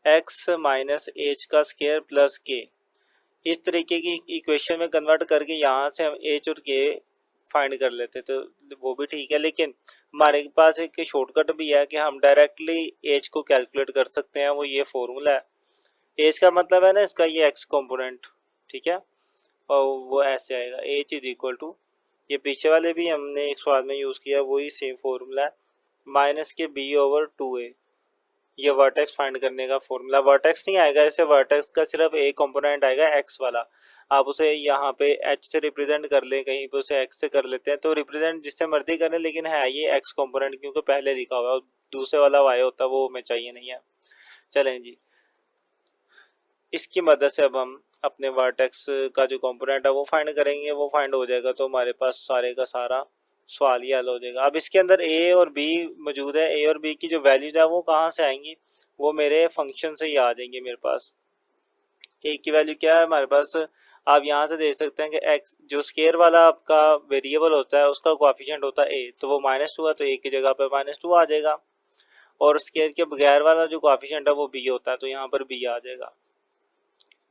एक्स माइनस एच का स्केयर प्लस के, इस तरीके की इक्वेशन में कन्वर्ट करके यहाँ से हम एच और के फाइंड कर लेते। तो वो भी ठीक है, लेकिन हमारे पास एक शॉर्टकट भी है कि हम डायरेक्टली एच को कैलकुलेट कर सकते हैं। वो ये फॉर्मूला है। एच का मतलब है ना इसका ये एक्स कंपोनेंट, ठीक है। और वो ऐसे आएगा एच इज इक्वल टू, ये पीछे वाले भी हमने एक सवाल में यूज़ किया, वही सेम फॉर्मूला है, माइनस के बी ओवर टू ए। ये वर्टेक्स फाइंड करने का फॉर्मूला। वर्टेक्स नहीं आएगा ऐसे, वर्टेक्स का सिर्फ एक कंपोनेंट आएगा एक्स वाला। आप उसे यहाँ पे एच से रिप्रेजेंट कर लें, कहीं पे उसे एक्स से कर लेते हैं, तो रिप्रेजेंट जिससे मर्जी करें, लेकिन है ये एक्स कंपोनेंट क्योंकि पहले लिखा हुआ है। और दूसरे वाला वाई होता है वो हमें चाहिए नहीं है। चलें जी, इसकी मदद से अब हम अपने वर्टेक्स का जो कंपोनेंट है वो फाइंड करेंगे। वो फाइंड हो जाएगा तो हमारे पास सारे का सारा सवाल ही हल हो जाएगा। अब इसके अंदर ए और बी मौजूद है। ए और बी की जो वैल्यूज है वो कहाँ से आएंगी, वो मेरे फंक्शन से ही आ जाएंगे मेरे पास। ए की वैल्यू क्या है हमारे पास, आप यहाँ से देख सकते हैं कि एक्स जो स्केयर वाला आपका वेरिएबल होता है उसका कोएफिशिएंट होता है ए, तो वो -2 है, तो ए की जगह पर -2 आ जाएगा। और स्केयर के बगैर वाला जो कोएफिशिएंट है वो बी होता है, तो यहाँ पर बी आ जाएगा।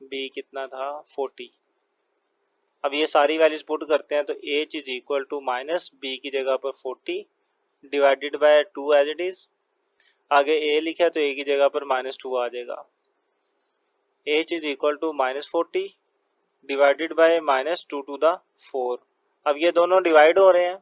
बी कितना था, 40। अब ये सारी वैल्यूज पुट करते हैं तो h is equal to minus b की जगह पर 40 divided by 2 as it is. आगे ए लिखा है तो ए की जगह पर -2 आ जाएगा। H is equal to -40 divided by -2 to the 4। अब ये दोनों डिवाइड हो रहे हैं,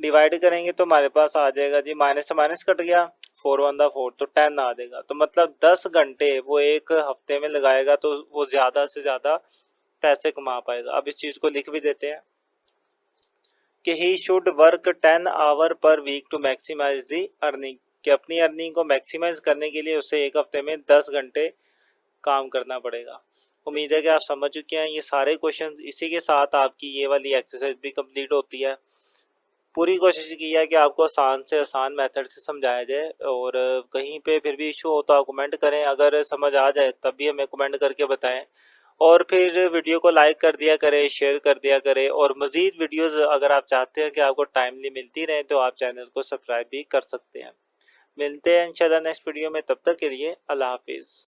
डिवाइड करेंगे तो हमारे पास आ जाएगा जी, माइनस से माइनस कट गया, 4 1 द 4, तो 10 आ जाएगा। तो मतलब 10 घंटे वो एक हफ्ते में लगाएगा तो वो ज़्यादा से ज़्यादा पैसे कमा पाएगा। अब इस चीज़ को लिख भी देते हैं कि he should work 10 hour per week to maximise the earning. कि अपनी अर्निंग को मैक्सिमाइज करने के लिए उसे एक हफ्ते में 10 घंटे काम करना पड़ेगा। उम्मीद है कि आप समझ चुके हैं ये सारे क्वेश्चन। इसी के साथ आपकी ये वाली एक्सरसाइज भी कंप्लीट होती है। पूरी कोशिश की है कि आपको आसान से आसान मेथड से समझाया जाए, और कहीं पे फिर भी इशू हो तो आप कमेंट करें। अगर समझ आ जाए तब भी हमें कमेंट करके बताएं। और फिर वीडियो को लाइक कर दिया करें, शेयर कर दिया करें। और मज़ीद वीडियोस अगर आप चाहते हैं कि आपको टाइमली मिलती रहें तो आप चैनल को सब्सक्राइब भी कर सकते हैं। मिलते हैं इंशाल्लाह नेक्स्ट वीडियो में, तब तक के लिए अल्लाह हाफिज़।